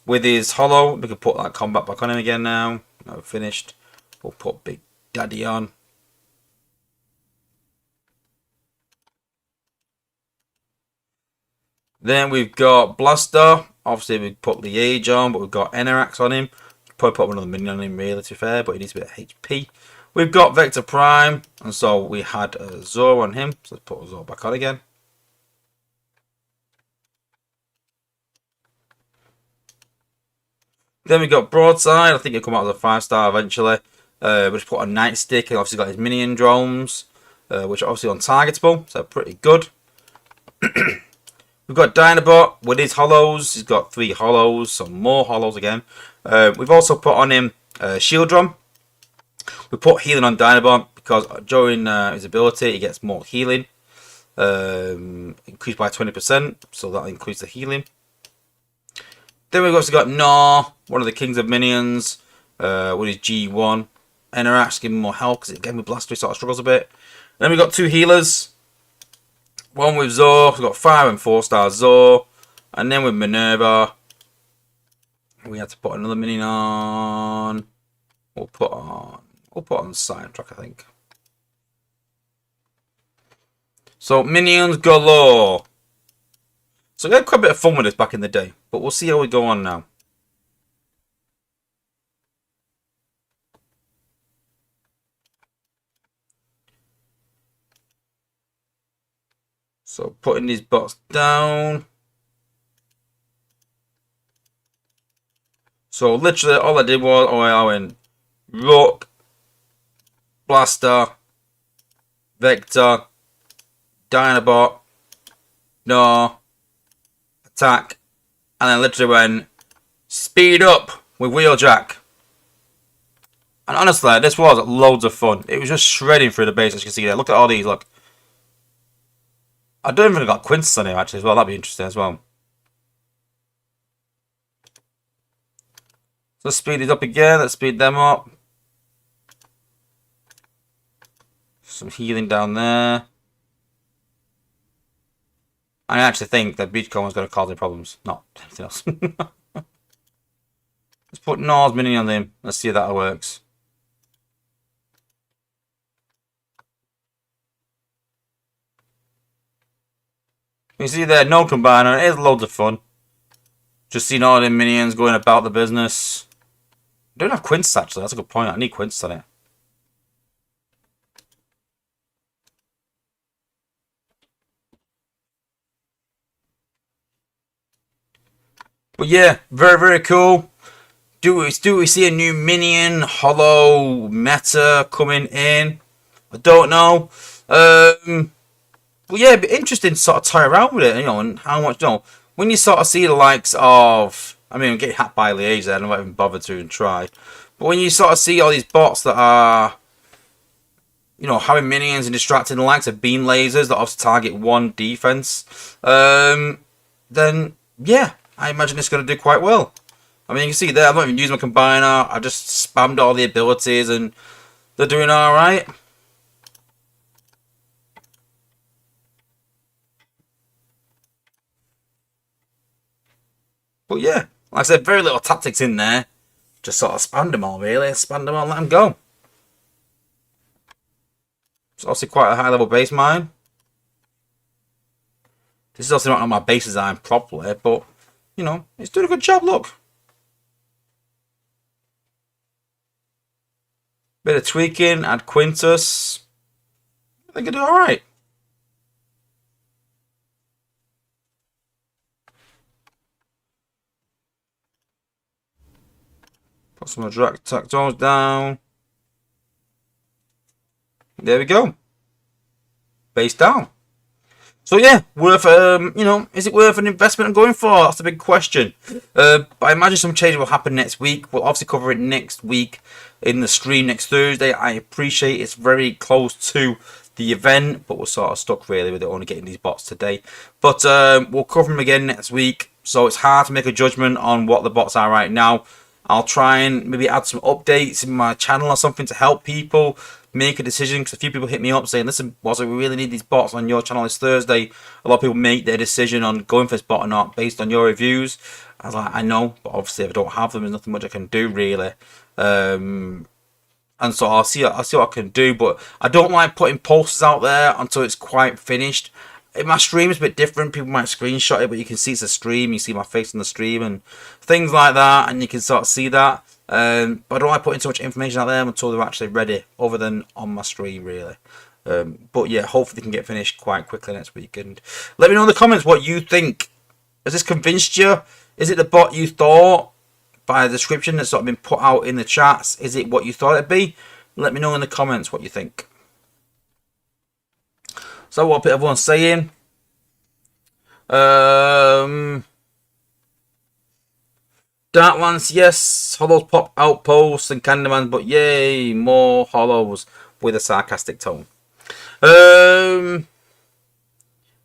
with his hollow. We can put that combat back on him again now. No, finished. We'll put Big Daddy on. Then we've got Blaster. Obviously we put the Age on, but we've got Enerax on him. Probably put another minion on him really, to be fair, but he needs a bit of HP. We've got Vector Prime, and so we had Zor on him. So let's put Zor back on again. Then we got Broadside. I think he'll come out as a 5-star eventually. We just put a Nightstick, and obviously got his minion drones, which are obviously untargetable, so pretty good. We've got Dinobot with his hollows. He's got 3 hollows, some more hollows again. We've also put on him Shield Drum. We put healing on Dinobot because during his ability he gets more healing. Increased by 20%, so that'll increase the healing. Then we've also got Gnaw, one of the kings of minions, with his G1. Enerax, give him more health because again with Blaster he sort of struggles a bit. Then we've got 2 healers. One with Zor, we've got 5 and 4-star Zor. And then with Minerva, we had to put another minion on. We'll put on Sidetrack, I think. So minions galore. So we had quite a bit of fun with this back in the day, but we'll see how we go on now. So putting these bots down. So literally all I did was I went Rook, Blaster, Vector, Dinobot, No, Attack, and then literally went Speed Up with Wheeljack. And honestly, this was loads of fun. It was just shredding through the base, as you can see there. Look at all these, look. I don't even got Quintus on here actually as well. That'd be interesting as well. So let's speed it up again. Let's speed them up. Some healing down there. I actually think that Beachcomber is going to cause any problems, not anything else. Let's put Nor's mini on him. Let's see if that works. You see there, no combiner. It is loads of fun. Just seeing all the minions going about the business. I don't have Quintus actually. That's a good point. I need Quintus on it. But yeah, very, very cool. Do we see a new minion holo meta coming in? I don't know. But yeah, it'd be interesting to sort of tie around with it, you know, and how much, you know, when you sort of see the likes of, I mean, I'm getting hacked by Liaise, I don't even bother to even try. But when you sort of see all these bots that are, you know, having minions and distracting the likes of beam lasers that obviously target one defense, then yeah, I imagine it's going to do quite well. I mean, you can see there, I'm not even using my combiner, I just spammed all the abilities and they're doing alright. But yeah, like I said, very little tactics in there. Just sort of spam them all, really. Spam them all and let them go. It's obviously quite a high level base mine. This is obviously not on my base design properly, but, you know, it's doing a good job, look. Bit of tweaking, add Quintus. I think I do alright. Put some Dractactons down. There we go. Base down. So yeah, worth you know, is it worth an investment I'm going for? That's the big question. But I imagine some change will happen next week. We'll obviously cover it next week in the stream next Thursday. I appreciate it's very close to the event, but we're sort of stuck really with it only getting these bots today. But we'll cover them again next week. So it's hard to make a judgment on what the bots are right now. I'll try and maybe add some updates in my channel or something to help people make a decision, because a few people hit me up saying, listen, Wozza, we really need these bots on your channel this Thursday. A lot of people make their decision on going for this bot or not based on your reviews. I was like, I know, but obviously if I don't have them, there's nothing much I can do really. And so I'll see what I can do, but I don't like putting posters out there until it's quite finished. My stream is a bit different. People might screenshot it, but you can see it's a stream. You see my face on the stream and things like that, and you can sort of see that. But I don't like putting so much information out there until they're actually ready, other than on my stream, really. But yeah, hopefully they can get finished quite quickly next week. And let me know in the comments what you think. Has this convinced you? Is it the bot you thought by the description that's sort of been put out in the chats? Is it what you thought it'd be? Let me know in the comments what you think. So what everyone's saying. Darklands, yes. Hollows pop outposts and Candyman, but yay, more hollows with a sarcastic tone.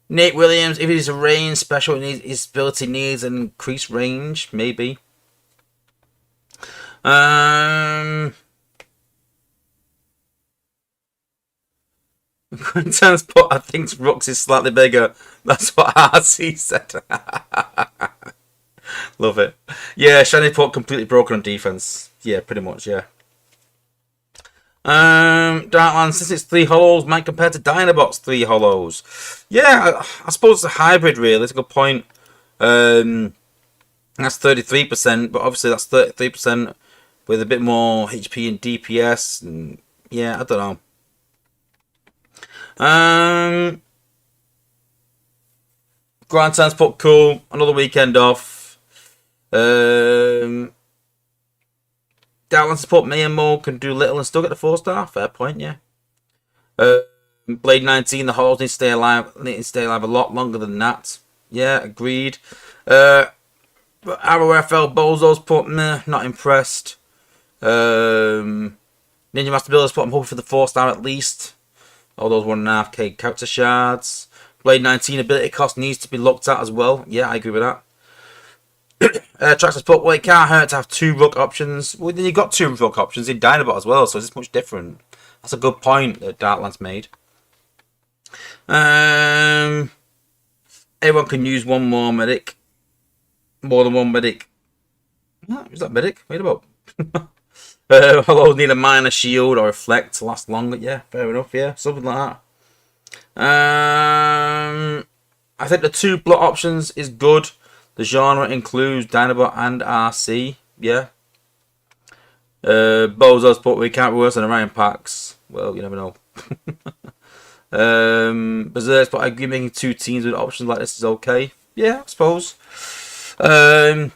Nate Williams, if he's a range special, his ability needs an increased range, maybe. Quintan's put, I think Rux is slightly bigger. That's what RC said. Love it. Yeah, Shiny put completely broken on defense. Yeah, pretty much, yeah. Darklands, since it's 3 hollows, might compare to Dinobot's 3 hollows. Yeah, I suppose it's a hybrid, really. That's a good point. That's 33%, but obviously that's 33% with a bit more HP and DPS. And yeah, I don't know. Grand Transport, cool. Another weekend off. Downland Support Mayhem Mode can do little and still get the 4-star. Fair point, yeah. Blade 19, the Halls need to stay alive. Need to stay alive a lot longer than that. Yeah, agreed. ROFL Bozos put meh, not impressed. Ninja Master Builders put I'm hoping for the 4-star at least. All those 1.5k character shards. Blade 19 ability cost needs to be looked at as well. Yeah, I agree with that. Tracks put, well, it can't hurt to have 2 ruck options. Well, then you've got 2 ruck options in Dinobot as well, so it's much different. That's a good point that Darkland's made. Everyone can use one more medic. More than one medic. Who's that medic? Wait about. Hello, need a minor shield or reflect to last longer. Yeah, fair enough. Yeah, something like that. I think the 2 plot options is good. The genre includes Dinobot and RC. Yeah. Bozos, but we can't be worse than Orion packs. Well, you never know. Berserk, but I agree making 2 teams with options like this is okay. Yeah, I suppose. Ninja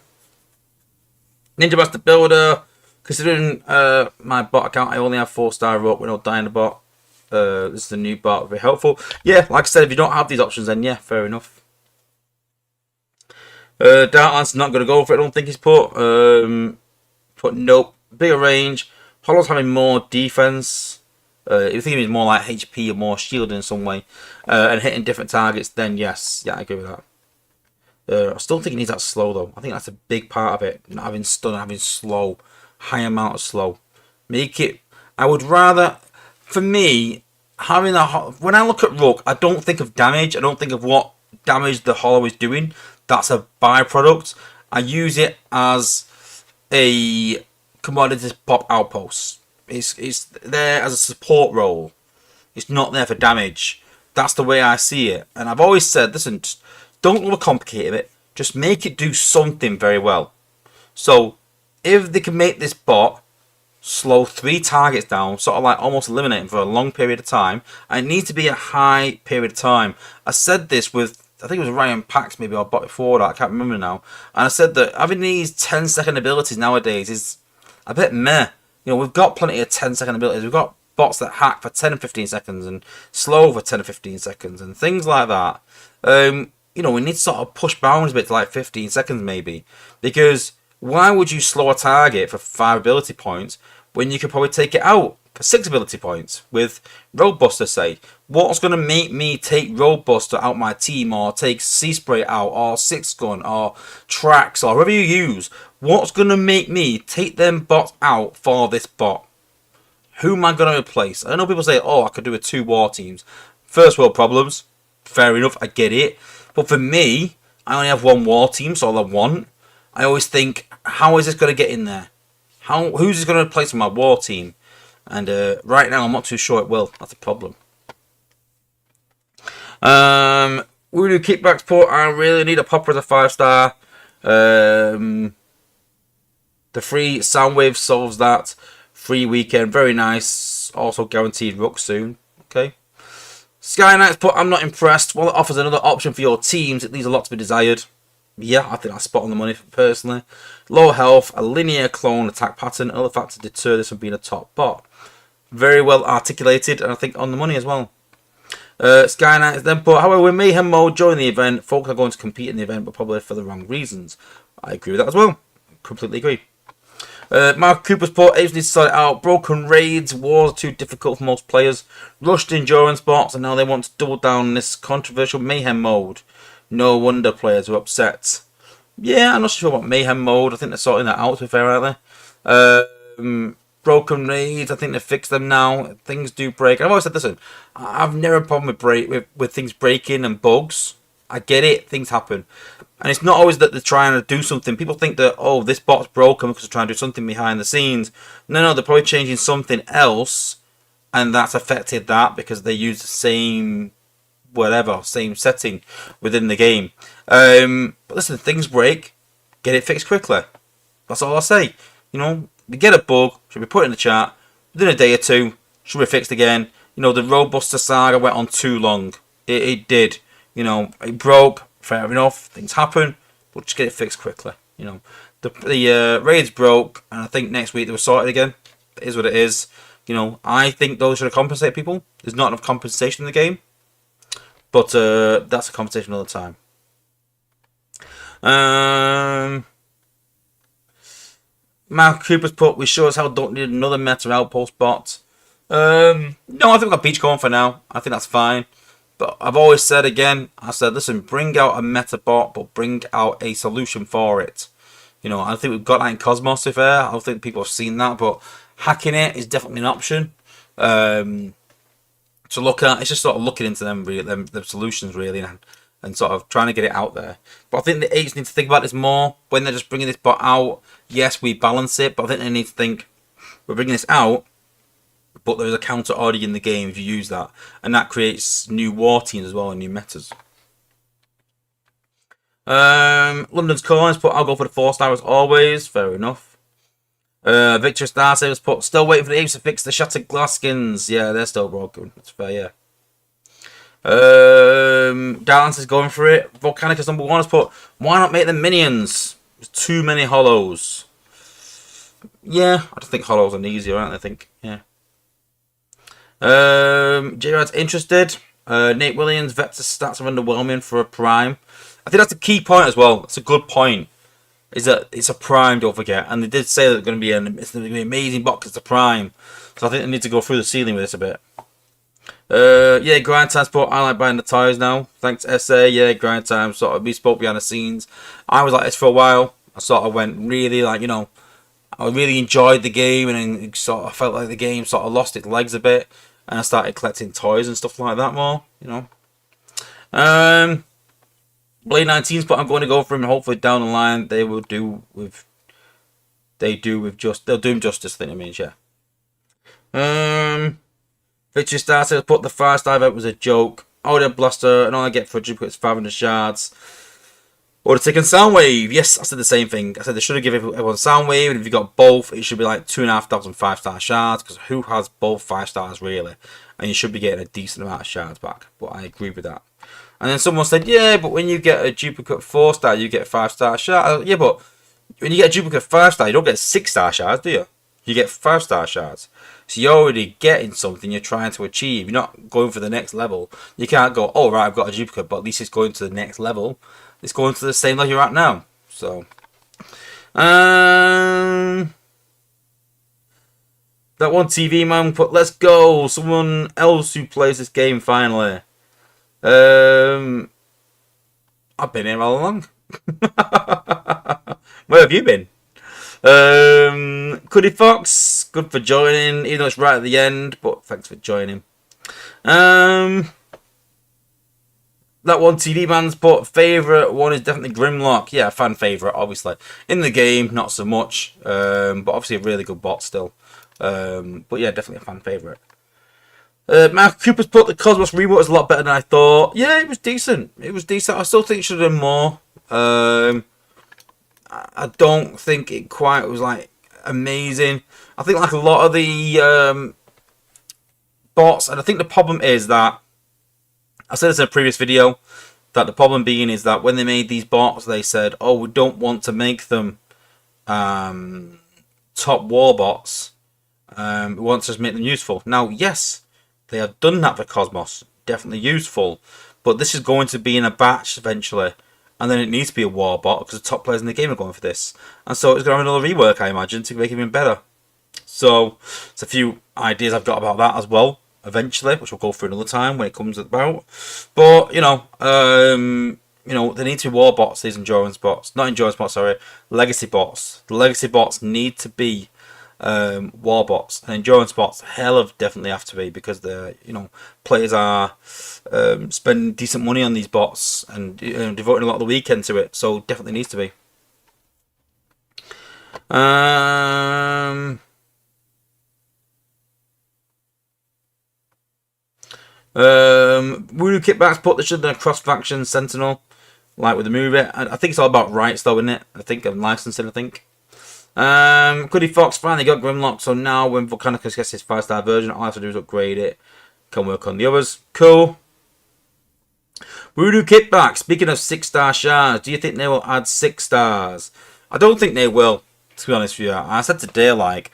Master Builder. Considering my bot account, I only have 4-star rope with no Dinobot. This is the new bot, very helpful. Yeah, like I said, if you don't have these options, then yeah, fair enough. Darkland's not going to go for it, I don't think he's put. Nope. Bigger range. Hollow's having more defense. If you think he's more like HP or more shielding in some way, and hitting different targets, then yes, yeah, I agree with that. I still think he needs that slow though. I think that's a big part of it. Not having stun, having slow, high amount of slow. Make it. I would rather, for me, having a. When I look at Rook, I don't think of damage. I don't think of what damage the Hollow is doing. That's a byproduct. I use it as a commodity pop outpost. It's there as a support role. It's not there for damage. That's the way I see it. And I've always said, listen, just don't overcomplicate it. Just make it do something very well. So, if they can make this bot slow 3 targets down, sort of like almost eliminate them for a long period of time, and it needs to be a high period of time. I said this with, I think it was Ryan Pax maybe, or bot before that, I can't remember now. And I said that having these 10-second abilities nowadays is a bit meh. You know, we've got plenty of 10-second abilities. We've got bots that hack for 10 and 15 seconds and slow for 10 and 15 seconds and things like that. You know, we need to sort of push bounds a bit to like 15 seconds maybe. Because why would you slow a target for 5 ability points when you could probably take it out for 6 ability points with Roadbuster, say? What's going to make me take Roadbuster out my team, or take Sea Spray out, or 6 Gun, or Trax, or whatever you use? What's going to make me take them bots out for this bot? Who am I going to replace? I know people say, oh, I could do with 2 war teams. First world problems. Fair enough, I get it. But for me, I only have 1 war team, so all I want. I always think, how is this going to get in there? Who's going to replace my war team? And right now, I'm not too sure it will. That's a problem. We do kickbacks port. I really need a popper as a 5-star. The free Soundwave solves that. Free weekend, very nice. Also guaranteed Rook soon. Okay. Sky Knight's put, I'm not impressed. While it offers another option for your teams, it leaves a lot to be desired. Yeah, I think that's spot on the money personally. Low health, a linear clone attack pattern, another factor to deter this from being a top bot. Very well articulated, and I think on the money as well. Sky Knight is then put, however, with Mayhem Mode during the event, folks are going to compete in the event, but probably for the wrong reasons. I agree with that as well. Completely agree. Mark Cooper's put, Apes need to sort it out. Broken raids, wars are too difficult for most players. Rushed endurance bots, and now they want to double down on this controversial Mayhem Mode. No wonder players are upset. Yeah, I'm not sure about Mayhem Mode. I think they're sorting that out, to be fair, aren't they? Broken raids, I think they fixed them now. Things do break. I've always said, listen, I've never a problem with things breaking and bugs. I get it, things happen. And it's not always that they're trying to do something. People think that, oh, this bot's broken because they're trying to do something behind the scenes. No, they're probably changing something else, and that's affected that because they use the same whatever, same setting within the game. But listen, things break, get it fixed quickly. That's all I'll say. You know, you get a bug, should be put in the chat. Within a day or 2, should be fixed again. You know, the Roadbuster saga went on too long. It did. You know, it broke. fair enough, things happen, but just get it fixed quickly. You know, the raids broke, and I think next week they were sorted again. It is what it is. You know, I think those should compensate people. There's not enough compensation in the game, but that's a conversation another time. Mark Cooper's put, we sure as hell don't need another meta outpost bot. No, I think we've got Beachcomber for now. I think that's fine. But I've always said again, I said, listen, bring out a meta bot, but bring out a solution for it. You know, I think we've got that in Cosmos, if I don't think people have seen that, but hacking it is definitely an option to look at. It's just sort of looking into them, really, them solutions, really, and sort of trying to get it out there. But I think the agents need to think about this more when they're just bringing this bot out. Yes, we balance it, but I think they need to think, we're bringing this out, but there's a counter already in the game if you use that, and that creates new war teams as well and new metas. London's Coins put, I'll go for the 4-star as always. Fair enough. Victor Starsavers put, still waiting for the apes to fix the shattered glass skins. Yeah, they're still broken. That's fair, yeah. Dance is going for it. Volcanicus #1 has put, why not make them minions? There's too many hollows. Yeah, I just think hollows are easier, aren't they? I think, yeah. J-Rad's interested. Nate Williams, Vector stats are underwhelming for a prime. I think that's a key point as well. It's a good point. Is that it's a prime, don't forget. And they did say that it's going to be an amazing box. It's a prime. So I think they need to go through the ceiling with this a bit. Yeah, grind time sport. I like buying the tires now. Thanks, SA. Yeah, grind time. Sort of, we spoke behind the scenes. I was like this for a while. I sort of went really, like, you know, I really enjoyed the game, and then sort of felt like the game sort of lost its legs a bit, and I started collecting toys and stuff like that more, you know. Blade 19's but I'm going to go for him, and hopefully down the line they will do with they'll do him justice, I think it means, yeah. Victory started put the fast dive out was a joke. Oh, the blaster, and all I get for a duplicate is 500 shards. Or the taken Soundwave. Yes, I said the same thing. I said they should have given everyone Soundwave, and if you got both, it should be like 2,500 5-star shards, because who has both 5 stars really? And you should be getting a decent amount of shards back. But I agree with that. And then someone said, yeah, but when you get a duplicate 4-star, you get 5-star shards. Yeah, but when you get a duplicate 5-star, you don't get 6-star shards, do you? You get 5-star shards. So you're already getting something you're trying to achieve. You're not going for the next level. You can't go, oh, right, I've got a duplicate, but at least it's going to the next level. It's going to the same level you're at now. So, that one TV man put, let's go. Someone else who plays this game finally. I've been here all along. Where have you been? Cuddy Fox, good for joining, even though it's right at the end, but thanks for joining. That one TV man's put, favourite one is definitely Grimlock. Yeah, fan favourite, obviously. In the game, not so much, but obviously a really good bot still. But yeah, definitely a fan favourite. Mark Cooper's put, the Cosmos remote is a lot better than I thought. Yeah, it was decent. It was decent. I still think it should have done more. I don't think it quite was like amazing. I think like a lot of the bots, and I think the problem is that, I said this in a previous video, that the problem being is that when they made these bots, they said, oh, we don't want to make them top war bots. We want to just make them useful. Now, yes, they have done that for Cosmos. Definitely useful. But this is going to be in a batch eventually. And then it needs to be a war bot because the top players in the game are going for this. And so it's going to have another rework, I imagine, to make it even better. So, there's a few ideas I've got about that as well, eventually, which we'll go through another time when it comes about. But, you know, there need to be war bots, these endurance bots. Not endurance bots, sorry. Legacy bots. The legacy bots need to be war bots, and endurance bots definitely have to be, because the players are spending decent money on these bots and devoting a lot of the weekend to it, so definitely needs to be. Voodoo Kickbacks put, this should have been a cross-faction Sentinel, like with the movie. I think it's all about rights though, isn't it? I think, and licensing, I think. Cuddy Fox finally got Grimlock, so now when Volcanicus gets his 5-star version, all I have to do is upgrade it. Can work on the others. Cool. Voodoo Kickback, speaking of 6-star shards, do you think they will add 6 stars? I don't think they will, to be honest with you. I said today, like,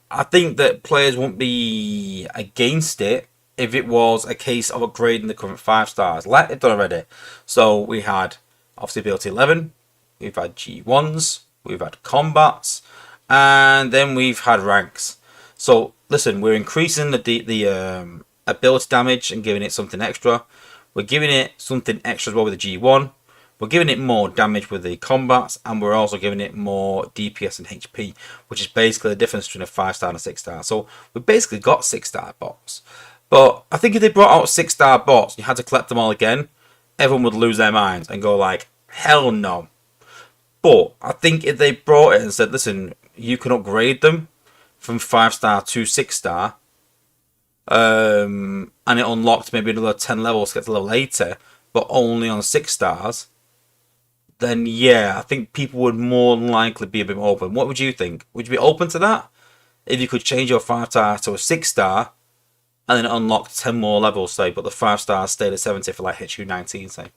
I think that players won't be against it if it was a case of upgrading the current 5 stars, like they've done already. So we had, obviously, ability 11, we've had G1s, we've had combats, and then we've had ranks. So, listen, we're increasing the ability damage and giving it something extra. We're giving it something extra as well with the G1. We're giving it more damage with the combats, and we're also giving it more DPS and HP, which is basically the difference between a 5-star and a 6-star. So we've basically got 6-star bots. But I think if they brought out 6-star bots and you had to collect them all again, everyone would lose their minds and go like, hell no. But I think if they brought it and said, listen, you can upgrade them from 5-star to 6-star, and it unlocked maybe another 10 levels to get to level 80, but only on 6 stars, then yeah, I think people would more likely be a bit more open. What would you think? Would you be open to that? If you could change your 5-star to a 6-star, and then it unlocked 10 more levels, say, but the 5 stars stayed at 70 for like HU 19, say.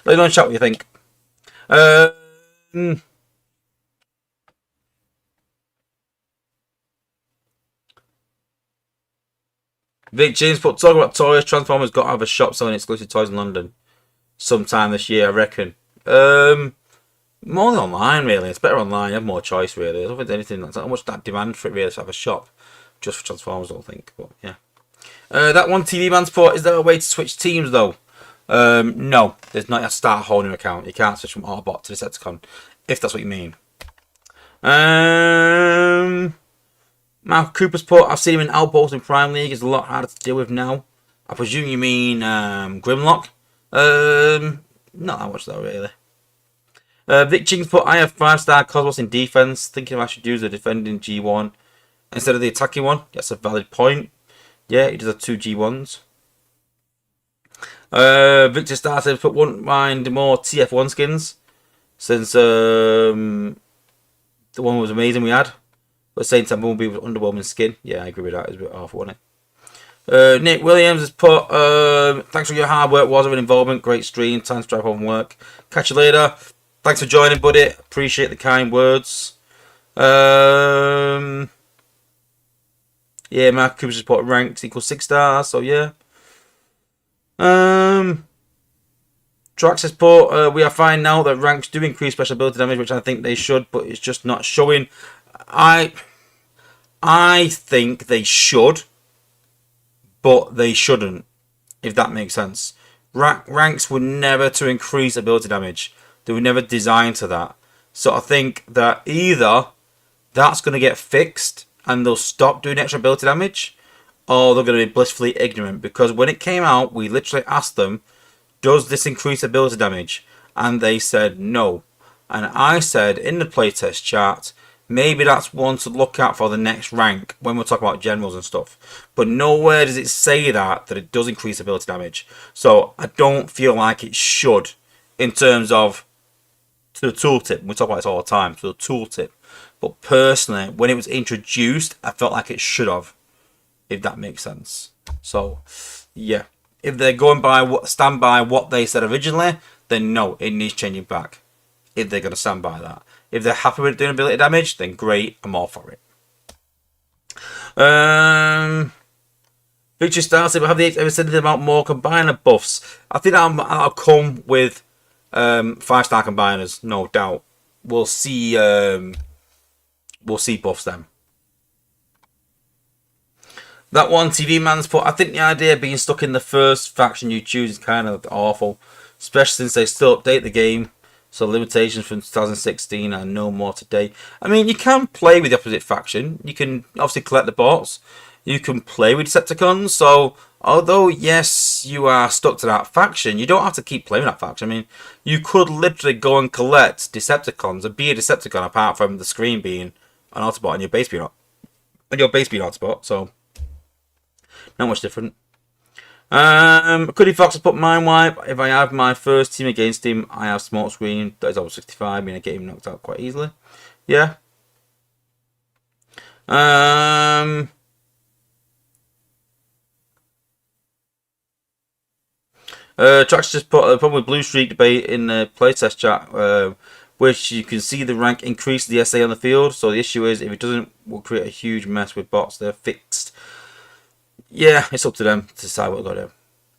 Let me know in chat what you think. Vic James put, talking about toys, Transformers got to have a shop selling exclusive toys in London sometime this year, I reckon. More than online, really. It's better online. You have more choice, really. I don't think anything. There's not much that demand for it, really, to have a shop just for Transformers, I don't think. But yeah. That one TV man support. Is there a way to switch teams though? No, there's not. You have to start a whole new account. You can't switch from Autobot to Decepticon, if that's what you mean. Mark Cooper's put, I've seen him in Outpost in Prime League. It's a lot harder to deal with now. I presume you mean Grimlock. Not that much though, really. Vic Ching's put, I have 5-star Cosmos in defense. Thinking I should use the defending G1 instead of the attacking one. That's a valid point. Yeah, he does have 2 G1s. Victor started put, wouldn't mind more TF1 skins since the one was amazing we had. But at the same time, Bumblebee with underwhelming skin. Yeah, I agree with that. It's a bit awful, wasn't it? Nick Williams has put, thanks for your hard work, Wozza, and involvement. Great stream. Time to drive home and work. Catch you later. Thanks for joining, buddy. Appreciate the kind words. Yeah, Mark Cooper's just put ranked equals 6 stars, so yeah. Drax has put, we are fine now that ranks do increase special ability damage, which I think they should, but it's just not showing. I think they should, but they shouldn't, if that makes sense. Ranks were never to increase ability damage. They were never designed to that. So I think that either that's going to get fixed and they'll stop doing extra ability damage, or they're going to be blissfully ignorant. Because when it came out, we literally asked them, does this increase ability damage? And they said no. And I said in the playtest chart, maybe that's one to look at for the next rank when we're talking about generals and stuff. But nowhere does it say that it does increase ability damage. So I don't feel like it should in terms of to the tooltip. We talk about this all the time, to the tooltip. But personally, when it was introduced, I felt like it should have, if that makes sense. So, yeah. If they're going by stand by what they said originally, then no, it needs changing back. If they're going to stand by that. If they're happy with doing ability damage, then great, I'm all for it. Victor Starr said, have they ever said anything about more combiner buffs? I think that'll come with 5-star combiners, no doubt. We'll see buffs then. That one TV man's put, I think the idea of being stuck in the first faction you choose is kind of awful, especially since they still update the game, so limitations from 2016 are no more today. I mean, you can play with the opposite faction, you can obviously collect the bots, you can play with Decepticons, so although yes, you are stuck to that faction, you don't have to keep playing that faction. I mean, you could literally go and collect Decepticons and be a Decepticon apart from the screen being an Autobot and your base being Autobot, so not much different. Cuddy Fox has put Mind Wipe. If I have my first team against him, I have Smoke Screen. That is over 65. I mean, I get him knocked out quite easily. Yeah. Trax just put a problem with Blue Streak debate in the playtest chat, which you can see the rank increase the SA on the field. So the issue is, if it doesn't, we'll create a huge mess with bots. They're fixed. Yeah, it's up to them to decide what they're going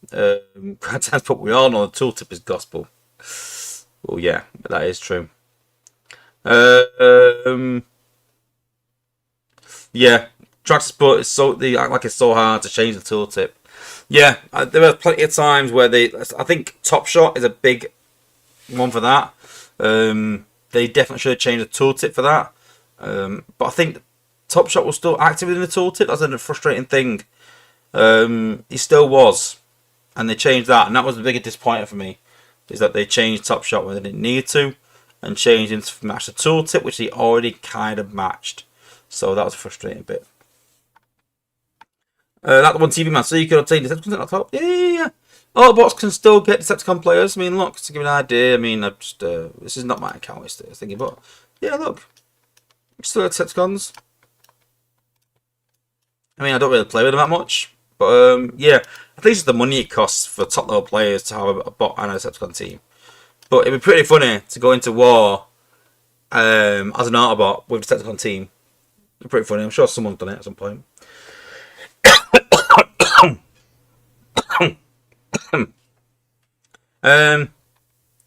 to do. But we all know the tooltip is gospel. Well, yeah, that is true. Yeah, Traxxas Sport is they act like it's so hard to change the tooltip. Yeah, there are plenty of times where I think Top Shot is a big one for that. They definitely should have changed the tooltip for that. But I think Top Shot was still active in the tooltip. That's a frustrating thing. He still was, and they changed that, and that was the biggest disappointment for me. Is that they changed Top Shot when they didn't need to, and changed him to match the tooltip, which he already kind of matched. So that was a frustrating bit. That one TV man, so you can obtain Decepticons at the top. Yeah. All bots can still get Decepticon players. I mean, look, to give you an idea, I mean, I've just this is not my account, it's thinking, but yeah, look, still have Decepticons. I mean, I don't really play with them that much, but yeah, at least it's the money it costs for top level players to have a bot and a Decepticon team. But it'd be pretty funny to go into war as an Autobot with a Decepticon team. It'd be pretty funny. I'm sure someone's done it at some point.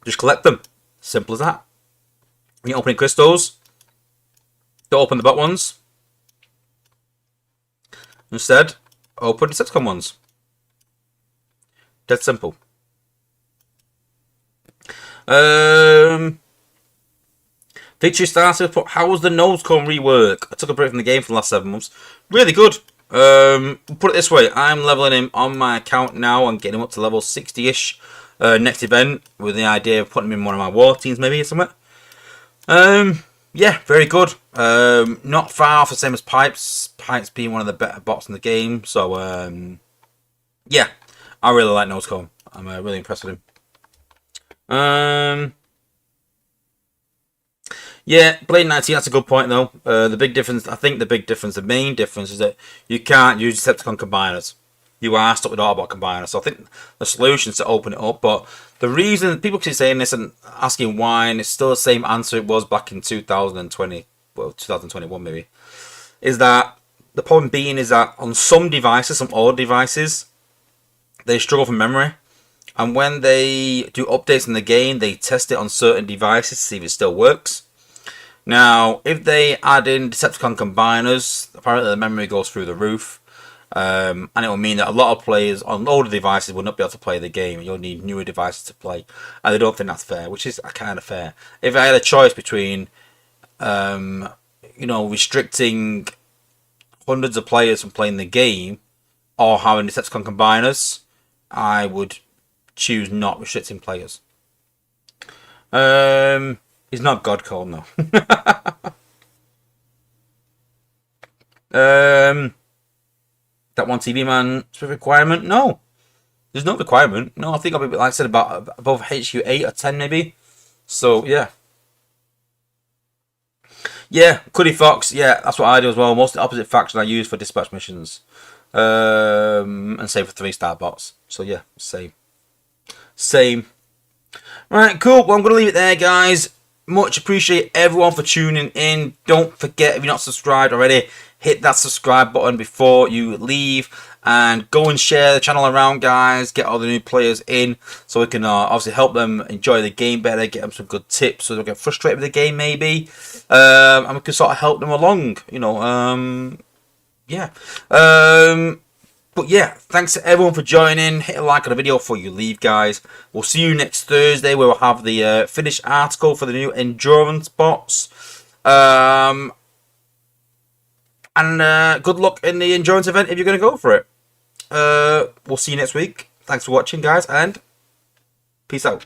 Just collect them. Simple as that. When you're opening crystals, don't open the bot ones. Instead, open the Decepticon ones. Dead simple. Feature started, but how was the nose cone rework? I took a break from the game for the last 7 months. Really good. Put it this way, I'm leveling him on my account now and getting him up to level 60-ish next event, with the idea of putting him in one of my war teams maybe or something. Yeah, very good. Not far off the same as Pipes. Pipes being one of the better bots in the game. So yeah, I really like Nosecomb. I'm really impressed with him. Yeah, Blade 19, that's a good point though. The big difference, I think the main difference is that you can't use Decepticon combiners. You are stuck with Autobot combiners. So I think the solution is to open it up. But the reason people keep saying this and asking why, and it's still the same answer it was back in 2020, well, 2021 maybe, is that the problem being is that on some devices, some old devices, they struggle for memory. And when they do updates in the game, they test it on certain devices to see if it still works. Now, if they add in Decepticon combiners, apparently the memory goes through the roof. And it will mean that a lot of players on older devices will not be able to play the game. You'll need newer devices to play. And they don't think that's fair, which is kind of fair. If I had a choice between, restricting hundreds of players from playing the game or having Decepticon combiners, I would choose not restricting players. He's not God Code, no. That one TV man requirement? No. There's no requirement. No, I think I'll be, like I said, about above HQ 8 or 10 maybe. So, yeah. Yeah, Cuddy Fox, yeah, that's what I do as well. Most of the opposite faction I use for dispatch missions. And same for 3-star bots. So, yeah, same. Right, cool. Well, I'm going to leave it there, guys. Much appreciate everyone for tuning in. Don't forget, if you're not subscribed already, hit that subscribe button before you leave. And go and share the channel around, guys. Get all the new players in so we can obviously help them enjoy the game better. Get them some good tips so they don't get frustrated with the game, maybe. And we can sort of help them along, yeah. But yeah, thanks to everyone for joining. Hit a like on the video before you leave, guys. We'll see you next Thursday where we'll have the finished article for the new endurance bots. And good luck in the endurance event if you're going to go for it. We'll see you next week. Thanks for watching, guys, and peace out.